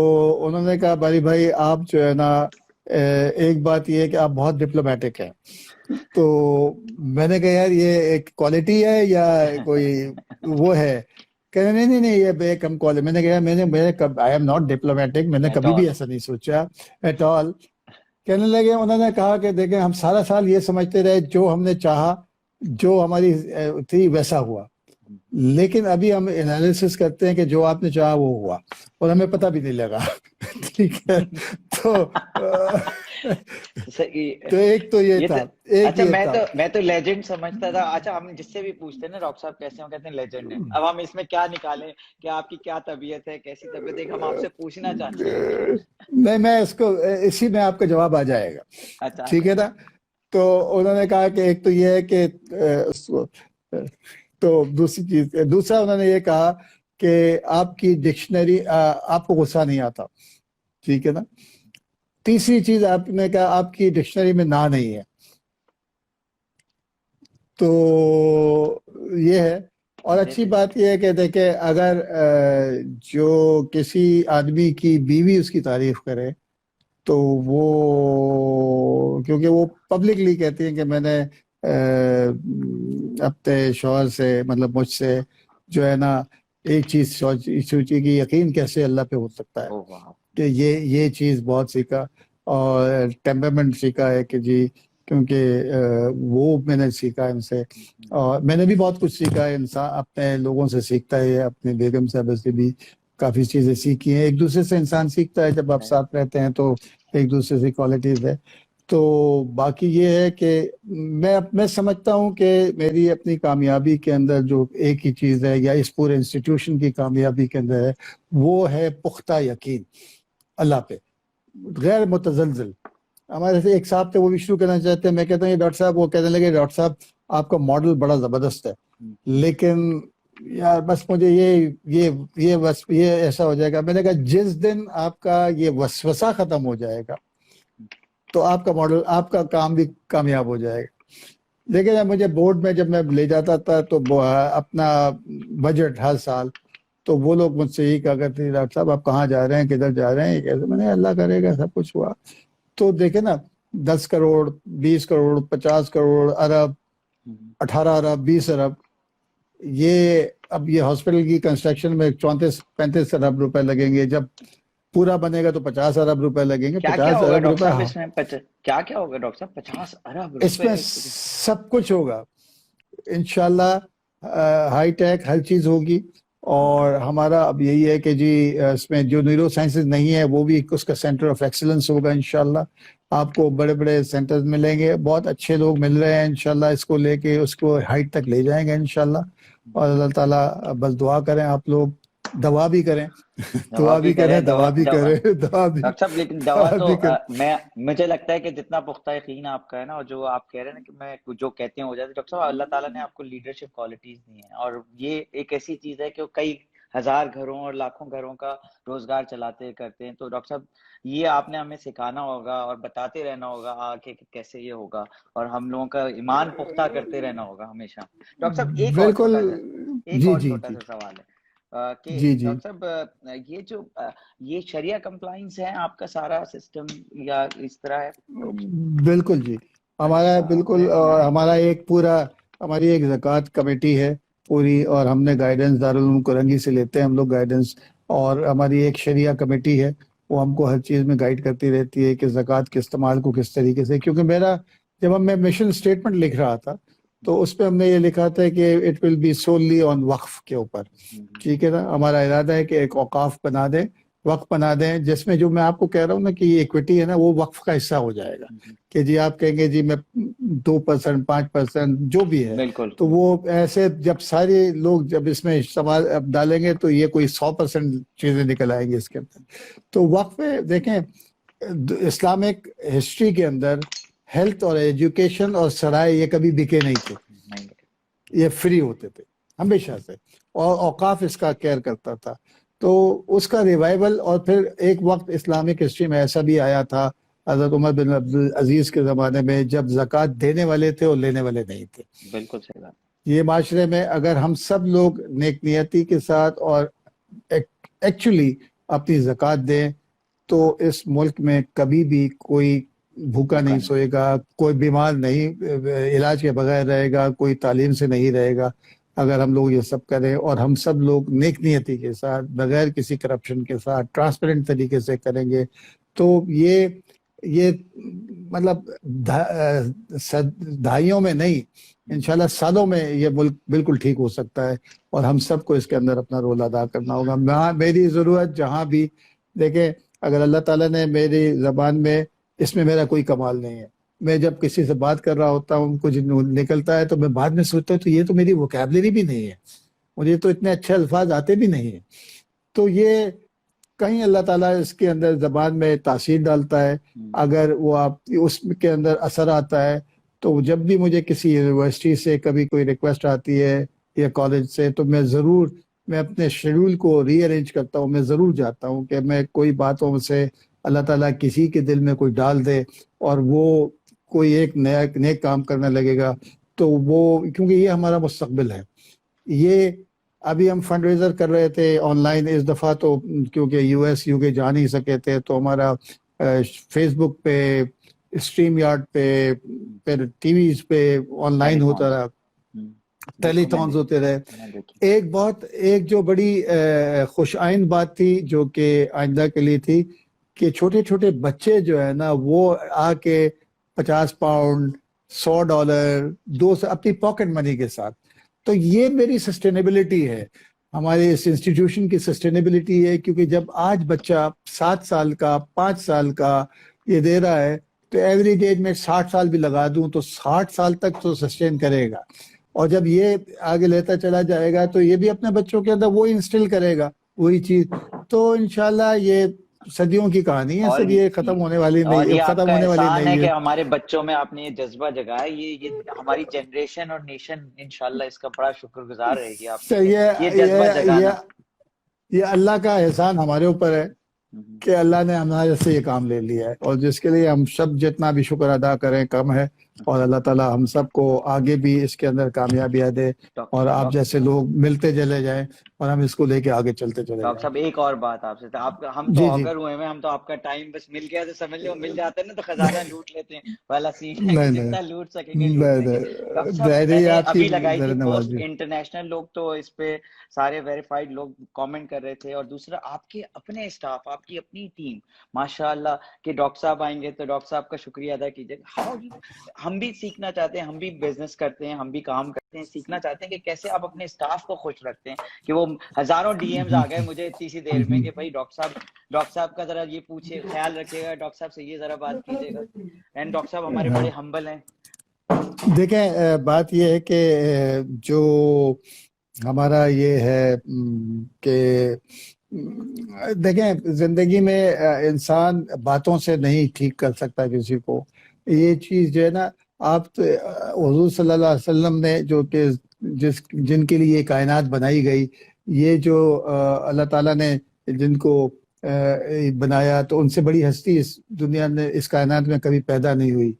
انہوں نے کہا بھائی آپ جو ہے نا, ایک بات یہ ہے کہ آپ بہت ڈپلومیٹک ہیں. تو میں نے کہا یار یہ ایک کوالٹی ہے یا کوئی وہ ہے؟ کہ نہیں یہ ایک ہم کالج. میں نے کہا آئی ایم ناٹ ڈپلومیٹک, میں نے کبھی بھی ایسا نہیں سوچا ایٹ آل. کہنے لگے انہوں نے کہا کہ دیکھیں ہم سارا سال یہ سمجھتے رہے جو ہم نے چاہا جو ہماری تھی ویسا ہوا، لیکن ابھی ہم انالیسس کرتے ہیں کہ جو آپ نے چاہا وہ ہوا اور ہمیں پتہ بھی نہیں لگا ٹھیک ہے. تو تو ایک تو یہ تھا، ایک اچھا یہ تھا. میں تو لیجنڈ سمجھتا تھا. اچھا ہم جس سے بھی پوچھتے ہیں نا ڈاکٹر صاحب کیسے ہوں کہتے ہیں لیجنڈ ہے. اب ہم اس میں کیا نکالیں کہ آپ کی کیا طبیعت ہے، کیسی طبیعت ہے، ہم آپ سے پوچھنا چاہتے ہیں. نہیں میں اس کو اسی میں آپ کا جواب آ جائے گا. اچھا ٹھیک ہے نا. تو انہوں نے کہا کہ ایک تو یہ ہے کہ تو دوسری چیز، دوسرا انہوں نے یہ کہا کہ آپ کی ڈکشنری آپ کو غصہ نہیں آتا. ٹھیک ہے نا. تیسری چیز آپ نے کہا آپ کی ڈکشنری میں نہ نہیں ہے. تو یہ ہے. اور اچھی بات یہ ہے کہ دیکھیں اگر جو کسی آدمی کی بیوی اس کی تعریف کرے تو وہ کیونکہ وہ پبلکلی کہتی ہیں کہ میں نے اپنے شوہر سے مطلب مجھ سے جو ہے نا ایک چیز سوچی کہ یقین کیسے اللہ پہ ہو سکتا ہے کہ یہ چیز بہت سیکھا. اور ٹیمپرمنٹ سیکھا ہے کہ جی کیونکہ وہ میں نے سیکھا ان سے. اور میں نے بھی بہت کچھ سیکھا ہے. انسان اپنے لوگوں سے سیکھتا ہے، اپنے بیگم صاحبہ سے بھی کافی چیزیں سیکھی ہیں. ایک دوسرے سے انسان سیکھتا ہے جب آپ ساتھ رہتے ہیں تو ایک دوسرے سے کوالٹیز ہے. تو باقی یہ ہے کہ میں سمجھتا ہوں کہ میری اپنی کامیابی کے اندر جو ایک ہی چیز ہے یا اس پورے انسٹیٹیوشن کی کامیابی کے اندر ہے وہ ہے پختہ یقین اللہ پہ، غیر متزلزل. ہمارے سے ایک صاحب تھے وہ بھی شروع کرنا چاہتے ہیں. میں کہتا ہوں یہ ڈاکٹر صاحب، وہ کہنے لگے ڈاکٹر صاحب آپ کا ماڈل بڑا زبردست ہے لیکن یار بس مجھے یہ ایسا ہو جائے گا. میں نے کہا جس دن آپ کا یہ وسوسہ ختم ہو جائے گا تو آپ کا ماڈل، آپ کا کام بھی کامیاب ہو جائے گا. دیکھیں جب مجھے بورڈ میں جب میں لے جاتا تھا تو اپنا بجٹ ہر سال تو وہ لوگ مجھ سے یہی کہا کرتے تھے ڈاکٹر صاحب آپ کہاں جا رہے ہیں، کدھر جا رہے ہیں. کیسے میں نے اللہ کرے گا سب کچھ ہوا. تو دیکھیں نا 10 کروڑ 20 کروڑ 50 کروڑ ارب 18 ارب 20 ارب، یہ اب یہ ہاسپٹل کی کنسٹرکشن میں 34-35 ارب روپے لگیں گے. جب پورا بنے گا تو 50 ارب روپے لگیں گے. 50 ارب روپے کیا ہوگا ڈاکٹر صاحب 50 ارب اس میں سب کچھ ہوگا انشاءاللہ. ہائی ٹیک ہر چیز ہوگی. اور ہمارا اب یہی ہے کہ جی اس میں جو نیورو سائنسز نہیں ہے وہ بھی اس کا سینٹر آف ایکسلنس ہوگا انشاءاللہ. آپ کو بڑے بڑے سینٹرز ملیں گے، بہت اچھے لوگ مل رہے ہیں انشاءاللہ. اس کو لے کے اس کو ہائٹ تک لے جائیں گے انشاءاللہ. اور اللہ تعالیٰ بس دعا کریں، آپ لوگ دعا بھی کریں، دعا بھی کریں، دعا بھی کریں، دعا بھی. ڈاکٹر صاحب لیکن دعا تو مجھے لگتا ہے کہ جتنا پختہ یقین آپ کا ہے نا اور جو آپ کہہ رہے ہیں نا کہ میں جو کہتے ہیں ہو جاتے، ڈاکٹر صاحب اللہ تعالیٰ نے آپ کو لیڈرشپ کوالٹیز دی ہیں اور یہ ایک ایسی چیز ہے کہ وہ کئی ہزار گھروں اور لاکھوں گھروں کا روزگار چلاتے کرتے ہیں. تو ڈاکٹر صاحب یہ آپ نے ہمیں سکھانا ہوگا اور بتاتے رہنا ہوگا کہ کیسے یہ ہوگا اور ہم لوگوں کا ایمان پختہ کرتے رہنا ہوگا ہمیشہ. ڈاکٹر صاحب ایک اور چھوٹا سا سوال ہے کہ ڈاکٹر صاحب یہ شریعہ کمپلائنس ہے آپ کا سارا سسٹم یا اس طرح ہے؟ بالکل جی ہمارا بالکل. اور ہمارا ایک پورا ہماری ایک زکوٰۃ کمیٹی ہے پوری، اور ہم نے گائیڈنس دارالعلوم کرنگی سے لیتے ہیں ہم لوگ گائیڈنس. اور ہماری ایک شریعہ کمیٹی ہے وہ ہم کو ہر چیز میں گائیڈ کرتی رہتی ہے کہ زکوٰۃ کے استعمال کو کس طریقے سے. کیونکہ جب میں مشن اسٹیٹمنٹ لکھ رہا تھا تو اس پہ ہم نے یہ لکھا تھا کہ اٹ ول بی سوللی آن وقف کے اوپر. ٹھیک ہے نا. ہمارا ارادہ ہے کہ ایک اوقاف بنا دیں، وقف بنا دیں، جس میں جو میں آپ کو کہہ رہا ہوں نا کہ یہ ایکویٹی ہے نا وہ وقف کا حصہ ہو جائے گا. کہ جی آپ کہیں گے جی میں 2% 5% جو بھی ہے تو وہ ایسے جب سارے لوگ جب اس میں استعمال ڈالیں گے تو یہ کوئی 100% چیزیں نکل آئیں گی اس کے اندر. تو وقف دیکھیں اسلامک ہسٹری کے اندر ہیلتھ اور ایجوکیشن اور سرائے یہ کبھی بکے نہیں تھے، یہ فری ہوتے تھے ہمیشہ سے، اور اوقاف اس کا کیئر کرتا تھا. تو اس کا ریوائول. اور پھر ایک وقت اسلامک ہسٹری میں ایسا بھی آیا تھا حضرت عمر بن عبدالعزیز کے زمانے میں جب زکوٰۃ دینے والے تھے اور لینے والے نہیں تھے. بالکل صحیح بات. یہ معاشرے میں اگر ہم سب لوگ نیک نیتی کے ساتھ اور ایکچولی اپنی زکوٰۃ دیں تو اس ملک میں کبھی بھی کوئی بھوکا نہیں سوئے گا، کوئی بیمار نہیں علاج کے بغیر رہے گا، کوئی تعلیم سے نہیں رہے گا. اگر ہم لوگ یہ سب کریں اور ہم سب لوگ نیک نیتی کے ساتھ بغیر کسی کرپشن کے ساتھ ٹرانسپیرنٹ طریقے سے کریں گے تو یہ یہ مطلب دہائیوں میں نہیں، انشاءاللہ سالوں میں یہ ملک بالکل ٹھیک ہو سکتا ہے، اور ہم سب کو اس کے اندر اپنا رول ادا کرنا ہوگا. میری ضرورت جہاں بھی دیکھیں، اگر اللہ تعالیٰ نے میری زبان میں، اس میں میرا کوئی کمال نہیں ہے. میں جب کسی سے بات کر رہا ہوتا ہوں، کچھ نکلتا ہے تو میں بعد میں سوچتا ہوں تو یہ تو میری ووکیبلری بھی نہیں ہے، مجھے تو اتنے اچھے الفاظ آتے بھی نہیں ہیں. تو یہ کہیں اللہ تعالیٰ اس کے اندر زبان میں تاثیر ڈالتا ہے. اگر وہ آپ اس کے اندر اثر آتا ہے، تو جب بھی مجھے کسی یونیورسٹی سے کبھی کوئی ریکویسٹ آتی ہے یا کالج سے، تو میں اپنے شیڈول کو ری ارینج کرتا ہوں. میں ضرور جاتا ہوں کہ میں کوئی باتوں سے اللہ تعالیٰ کسی کے دل میں کوئی ڈال دے اور وہ کوئی ایک نیک کام کرنے لگے گا، تو وہ کیونکہ یہ ہمارا مستقبل ہے. یہ ابھی ہم فنڈ ریزر کر رہے تھے آن لائن اس دفعہ، تو کیونکہ یو ایس یو کے جا نہیں سکے تھے، تو ہمارا فیس بک پہ، اسٹریم یارڈ پہ، پھر ٹی ویز پہ آن لائن ہوتا رہا، ٹیلی تھونز ہوتے رہے. ایک جو بڑی خوش آئند بات تھی جو کہ آئندہ کے لیے تھی، کہ چھوٹے چھوٹے بچے جو ہے نا، وہ آ کے 50 پاؤنڈ، $100، 200 اپنی پاکٹ منی کے ساتھ. تو یہ میری سسٹینیبلٹی ہے، ہمارے اس انسٹیٹیوشن کی سسٹینیبلٹی ہے. کیونکہ جب آج بچہ 7 سال کا، 5 سال کا یہ دے رہا ہے، تو ایوریج ایج میں 60 سال بھی لگا دوں تو 60 سال تک تو سسٹین کرے گا. اور جب یہ آگے لیتا چلا جائے گا تو یہ بھی اپنے بچوں کے اندر وہی انسٹل کرے گا، وہی چیز. تو انشاءاللہ یہ صدیوں کی کہانی ہے سب، یہ ختم ہونے والی نہیں، اور یہ آپ ختم کا ہونے والی احسان ہے نہیں کہ ہے. ہمارے بچوں میں آپ نے یہ جذبہ جگایا. یہ ہماری جنریشن اور نیشن انشاءاللہ اس کا بڑا شکر گزار رہے گی آپ نے، یہ جذبہ جگانا. یہ اللہ کا احسان ہمارے اوپر ہے کہ اللہ نے ہمارے سے یہ کام لے لیا ہے، اور جس کے لیے ہم سب جتنا بھی شکر ادا کریں کم ہے. اور اللہ تعالیٰ ہم سب کو آگے بھی اس کے اندر کامیابیاں دے، اور آپ جیسے لوگ ملتے چلے جائیں، اور ہم اس کو لے کے آگے چلتے چلے ڈاکٹر جائیں. صاحب ایک اور بات آپ سے، ہم تو آگر ہوئے ہیں، ہم تو آپ کا ٹائم بس مل گیا تو سمجھ لو، مل جاتا ہے نا تو خزانہ لوٹ لیتے ہیں والا سین ہے کہ جتنا لوٹ سکیں گے لوٹ لیں گے. ڈاکٹر صاحب میں نے ابھی لگائی تھی پوسٹ، انٹرنیشنل لوگ تو اس پہ سارے ویریفائڈ لوگ کامنٹ کر رہے تھے، اور دوسرا آپ کے اپنے اسٹاف، آپ کی اپنی ٹیم ماشاءاللہ، کہ ڈاکٹر صاحب آئیں گے تو ڈاکٹر صاحب کا شکریہ ادا کیجیے. ہم بھی سیکھنا چاہتے ہیں، ہم بھی بزنس کرتے ہیں، ہم بھی کام کرتے ہیں، سیکھنا چاہتے ہیں کہ کیسے آپ اپنے اسٹاف کو خوش رکھتے ہیں. کہ وہ ہزاروں ڈی ایمز آ گئے مجھے اتنی سی دیر میں کہ بھائی ڈاکٹر صاحب کا ذرا یہ پوچھے، خیال رکھیے گا، ڈاکٹر صاحب سے یہ ذرا بات کیجیے گا. اینڈ ڈاکٹر صاحب ہمارے بڑے ہمبل ہیں. دیکھیں بات یہ ہے کہ جو ہمارا یہ ہے کہ دیکھیں زندگی میں انسان باتوں سے نہیں ٹھیک کر سکتا کسی کو. یہ چیز جو ہے نا، آپ حضور صلی اللہ علیہ وسلم نے جو کہ جن کے لیے کائنات بنائی گئی، یہ جو اللہ تعالیٰ نے جن کو بنایا، تو ان سے بڑی ہستی اس دنیا میں، اس کائنات میں کبھی پیدا نہیں ہوئی.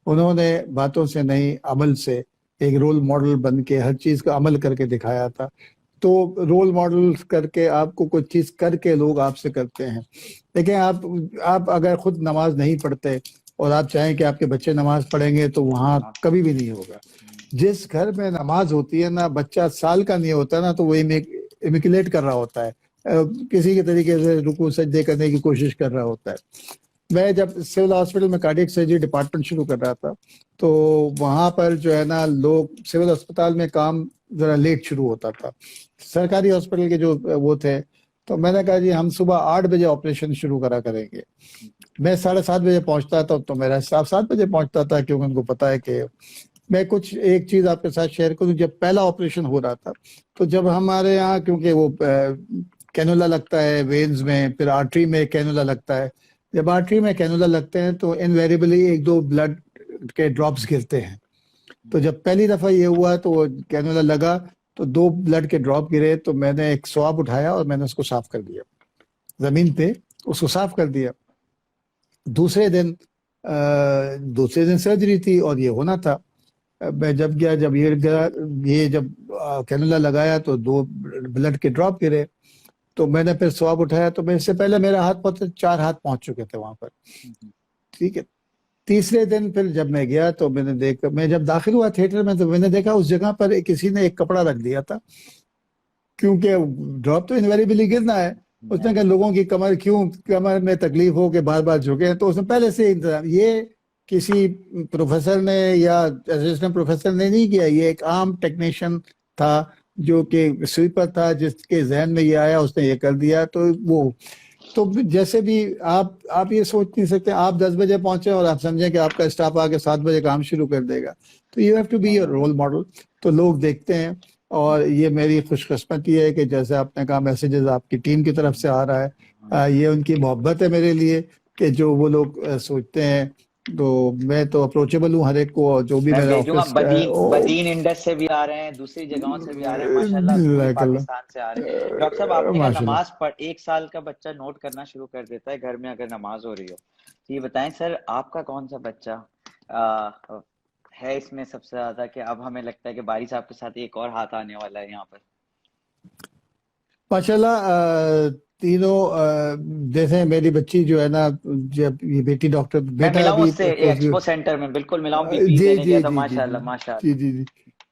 انہوں نے باتوں سے نہیں، عمل سے ایک رول ماڈل بن کے ہر چیز کا عمل کر کے دکھایا تھا. تو رول ماڈل کر کے آپ کو کوئی چیز کر کے لوگ آپ سے کرتے ہیں. لیکن آپ اگر خود نماز نہیں پڑھتے اور آپ چاہیں کہ آپ کے بچے نماز پڑھیں گے، تو وہاں کبھی بھی نہیں ہوگا. جس گھر میں نماز ہوتی ہے نا، بچہ سال کا نہیں ہوتا نا، تو وہ امیکولیٹ کر رہا ہوتا ہے، کسی کے طریقے سے رکوع سجدے کرنے کی کوشش کر رہا ہوتا ہے. میں جب سول ہاسپٹل میں کارڈیک سرجری ڈپارٹمنٹ شروع کر رہا تھا، تو وہاں پر جو ہے نا، لوگ سول اسپتال میں کام ذرا لیٹ شروع ہوتا تھا. سرکاری ہاسپٹل کے جو وہ تھے، تو میں نے کہا جی ہم صبح 8 بجے آپریشن شروع کریں گے. میں 7:30 بجے پہنچتا تھا، تو میرا اسٹاف 7 بجے پہنچتا تھا، کیونکہ ان کو پتا ہے کہ میں ایک چیز آپ کے ساتھ شیئر کروں. جب پہلا آپریشن ہو رہا تھا، تو جب ہمارے یہاں کیونکہ وہ کینولا لگتا ہے وینز میں، پھر آرٹری میں کینولا لگتا ہے. جب آرٹری میں کینولا لگتے ہیں تو انویریبلی 1-2 بلڈ کے ڈراپس گرتے ہیں. تو جب پہلی دفعہ یہ ہوا تو کینولا لگا تو 2 بلڈ کے ڈراپ گرے، تو میں نے ایک سواب اٹھایا اور میں نے اس کو صاف کر دیا زمین پہ، اس کو صاف کر دیا. دوسرے دن سرجری تھی اور یہ ہونا تھا. میں جب گیا، جب کینولا لگایا تو 2 بلڈ کے ڈراپ گرے. تو میں نے پھر سواب اٹھایا، تو میں اس سے پہلے میرا ہاتھ 4 ہاتھ پہنچ چکے تھے وہاں پر. ٹھیک ہے. تیسرے دن پھر جب میں گیا تو میں نے دیکھا، میں جب داخل ہوا تھیٹر میں، تو میں نے دیکھا اس جگہ پر کسی نے ایک کپڑا رکھ دیا تھا، کیونکہ ڈراپ تو انویریبلی گرنا ہے. اس نے کہا لوگوں کی کمر میں تکلیف ہو کے بار بار جھکے ہیں، تو اس نے پہلے سے انتظام، یہ کسی پروفیسر نے یا اسسٹنٹ پروفیسر نے نہیں کیا، یہ ایک عام ٹیکنیشین تھا جو کہ سویپر تھا، جس کے ذہن میں یہ آیا اس نے یہ کر دیا. تو جیسے بھی آپ یہ سوچ نہیں سکتے آپ 10 بجے پہنچے اور آپ سمجھیں کہ آپ کا اسٹاف آ کے 7 بجے کام شروع کر دے گا. تو you have to be your role model. تو لوگ دیکھتے ہیں، اور یہ میری خوش قسمتی ہے کہ جیسے آپ نے کہا میسیجز آپ کی ٹیم کی طرف سے آ رہا ہے، یہ ان کی محبت ہے میرے لیے کہ جو وہ لوگ سوچتے ہیں. تو میں تو اپروچیبل ہوں ہر ایک کو، جو بھی میں میرا بھیجوں گا، آفس بدین انڈس سے بھی آ رہے ہیں، دوسری جگہوں سے بھی آ رہے ہیں، ماشاءاللہ پوری پاکستان سے آ رہے ہیں. ڈاکٹر صاحب آپ نے کہا نماز پڑھ، 1 سال کا بچہ نوٹ کرنا شروع کر دیتا ہے گھر میں اگر نماز ہو رہی ہو. تو یہ بتائیں سر، آپ کا کون سا بچہ ہے اس میں سب سے زیادہ کہ اب ہمیں لگتا ہے کہ باری صاحب کے ساتھ ایک اور ہاتھ آنے والا ہے یہاں پر؟ ماشاءاللہ تینوں، جیسے میری بچی جو ہے نا، جب یہ بیٹی ڈاکٹر، میں بیٹا ملا ہوں ابھی اس سے ایکسپو سینٹر میں، بالکل ملا ہوں، پی پی جی دینے جی گیا تھا. جی جی ماشاءاللہ جی ماشاءاللہ. جی جی.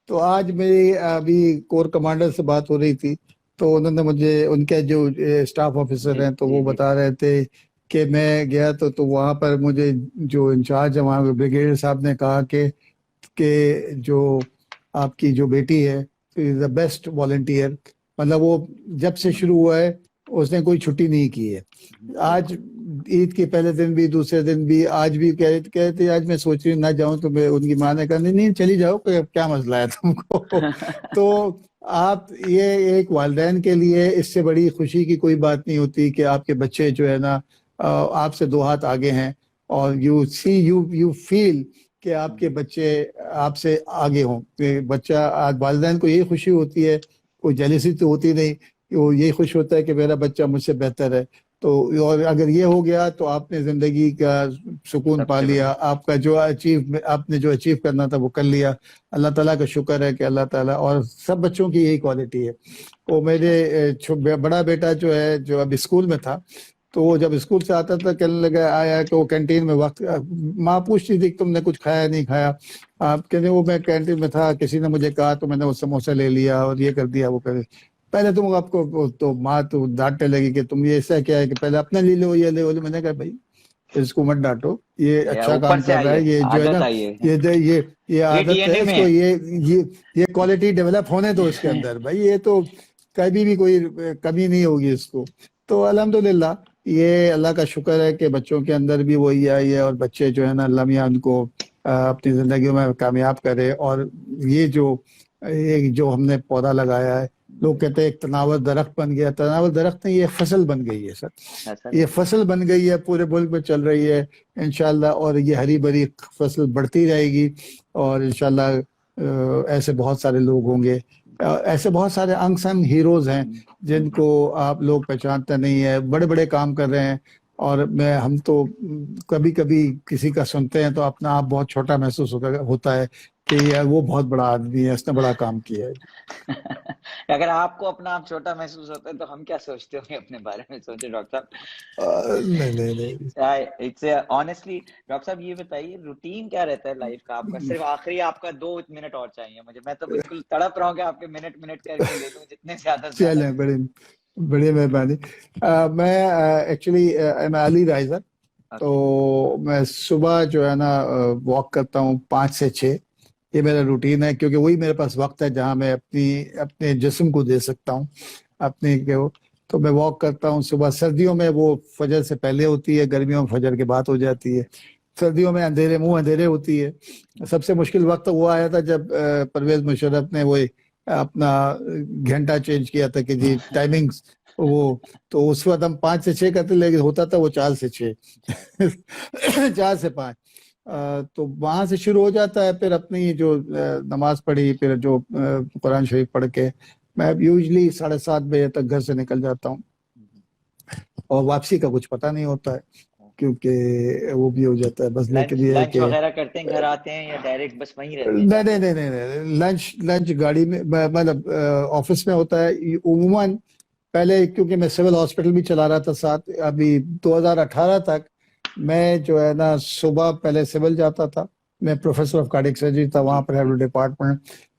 تو آج میری ابھی کور کمانڈر سے بات ہو رہی تھی، تو انہوں نے مجھے، ان کے جو اسٹاف آفیسر ہیں، تو وہ بتا رہے تھے کہ میں گیا تو وہاں پر مجھے جو انچارج ہے وہاں بریگیڈیئر صاحب نے کہا کہ جو آپ کی جو بیٹی ہے از دا بیسٹ والنٹیئر. مطلب وہ جب سے شروع ہوا ہے اس نے کوئی چھٹی نہیں کی ہے. آج عید کے پہلے دن بھی، دوسرے دن بھی، آج بھی کہتے تھے آج میں سوچ رہی نہ جاؤں، تو ان کی ماں نے کہا نہیں چلی جاؤ، کیا مسئلہ ہے تم کو. تو آپ یہ ایک والدین کے لیے اس سے بڑی خوشی کی کوئی بات نہیں ہوتی کہ آپ کے بچے جو ہے نا آپ سے 2 ہاتھ آگے ہیں، اور یو فیل کہ آپ کے بچے آپ سے آگے ہوں. بچہ، والدین کو یہی خوشی ہوتی ہے، کوئی جیلسی تو ہوتی نہیں، وہ یہی خوش ہوتا ہے کہ میرا بچہ مجھ سے بہتر ہے. تو اور اگر یہ ہو گیا تو آپ نے زندگی کا سکون پا لیا، آپ کا آپ نے جو اچیو کرنا تھا وہ کر لیا. اللہ تعالیٰ کا شکر ہے کہ اللہ تعالیٰ، اور سب بچوں کی یہی کوالٹی ہے. وہ میرے بڑا بیٹا جو ہے، جو اب اسکول میں تھا، تو وہ جب اسکول سے آتا تھا کہنے لگا آیا کہ وہ کینٹین میں وقت، ماں پوچھتی تھی کہ تم نے کچھ کھایا نہیں کھایا، آپ کہتے وہ میں کینٹین میں تھا، کسی نے مجھے کہا تو میں نے وہ سموسہ لے لیا اور یہ کر دیا وہ کر دیا. پہلے تم آپ کو تو ماں تو ڈانٹنے لگی کہ تم یہ ایسا کیا ہے کہ پہلے اپنا لے لو، یہ لے لو. میں نے کہا بھائی اس کو مت ڈانٹو، یہ اچھا کام کر رہا ہے، یہ جو ہے نا یہ عادت ہے اس کو، یہ کوالٹی ڈیولپ ہونے دو اس کے اندر بھائی، یہ تو کبھی بھی کوئی کمی نہیں ہوگی اس کو. تو الحمدللہ یہ اللہ کا شکر ہے کہ بچوں کے اندر بھی وہی آئی ہے، اور بچے جو ہے نا اللہ میاں ان کو اپنی زندگیوں میں کامیاب کرے. اور یہ جو ہم نے پودا لگایا ہے، لوگ کہتے ہیں ایک تناور درخت بن گیا، تناور درخت نہیں، یہ فصل بن گئی ہے سر، یہ فصل بن گئی ہے، پورے ملک میں چل رہی ہے انشاءاللہ. اور یہ ہری بھری فصل بڑھتی رہے گی، اور انشاءاللہ ایسے بہت سارے لوگ ہوں گے، ایسے بہت سارے انسنگ ہیروز ہیں جن کو آپ لوگ پہچانتے نہیں ہیں، بڑے بڑے کام کر رہے ہیں. اور ہم تو کبھی کبھی کسی کا سنتے ہیں تو اپنا آپ بہت چھوٹا محسوس ہوتا ہے کہ یار وہ بہت بڑا آدمی ہے، اس نے بڑا کام کیا ہے. اگر آپ کو اپنا آپ چھوٹا محسوس ہوتا ہے تو ہم کیا سوچتے ہوں گے اپنے بارے میں؟ سوچے ڈاکٹر صاحب. نہیں. آنیسٹلی ڈاکٹر صاحب یہ بتائیے روٹین کیا رہتا ہے لائف کا آپ کا؟ صرف آخری آپ کا 2 منٹ اور چاہیے مجھے، میں تو بالکل تڑپ رہا ہوں کہ آپ کے منٹ کر کے لے لوں جتنے زیادہ سے زیادہ. چلیں، بڑی مہربانی. میں ایکچولی علی رائزر، تو میں صبح جو ہے نا واک کرتا ہوں 5 سے 6. یہ میرا روٹین ہے، کیونکہ وہی میرے پاس وقت ہے جہاں میں اپنے جسم کو دے سکتا ہوں تو میں واک کرتا ہوں صبح. سردیوں میں وہ فجر سے پہلے ہوتی ہے، گرمیوں میں فجر کے بعد ہو جاتی ہے. سردیوں میں اندھیرے ہوتی ہے. سب سے مشکل وقت وہ آیا تھا جب پرویز مشرف نے وہ اپنا گھنٹہ چینج کیا تھا کہ جی ٹائمنگ وہ، تو اس وقت ہم 5 سے 6 کرتے، لیکن ہوتا تھا وہ 4 سے 6 4 سے 5. تو وہاں سے شروع ہو جاتا ہے. پھر اپنی جو نماز پڑھی، پھر جو قرآن شریف پڑھ کے میں یوزلی 7:30 بجے تک گھر سے نکل جاتا ہوں، اور واپسی کا کچھ پتہ نہیں ہوتا ہے کیونکہ وہ بھی ہو جاتا ہے. بس لیکن یہ ہے لنچ کہ وغیرہ کرتے ہیں، گھر آتے ہیں یا ڈائریکٹ بس وہیں رہتے ہیں؟ نہیں، لنچ گاڑی میں، مطلب آفس میں ہوتا ہے عموماً. پہلے کیونکہ میں سول ہاسپٹل بھی چلا رہا تھا ساتھ، ابھی 2018 تک میں جو ہے نا صبح پہلے سول جاتا تھا. میں پروفیسر آف کارڈک سرجری تھا وہاں پر، ہیڈ ڈپارٹمنٹ.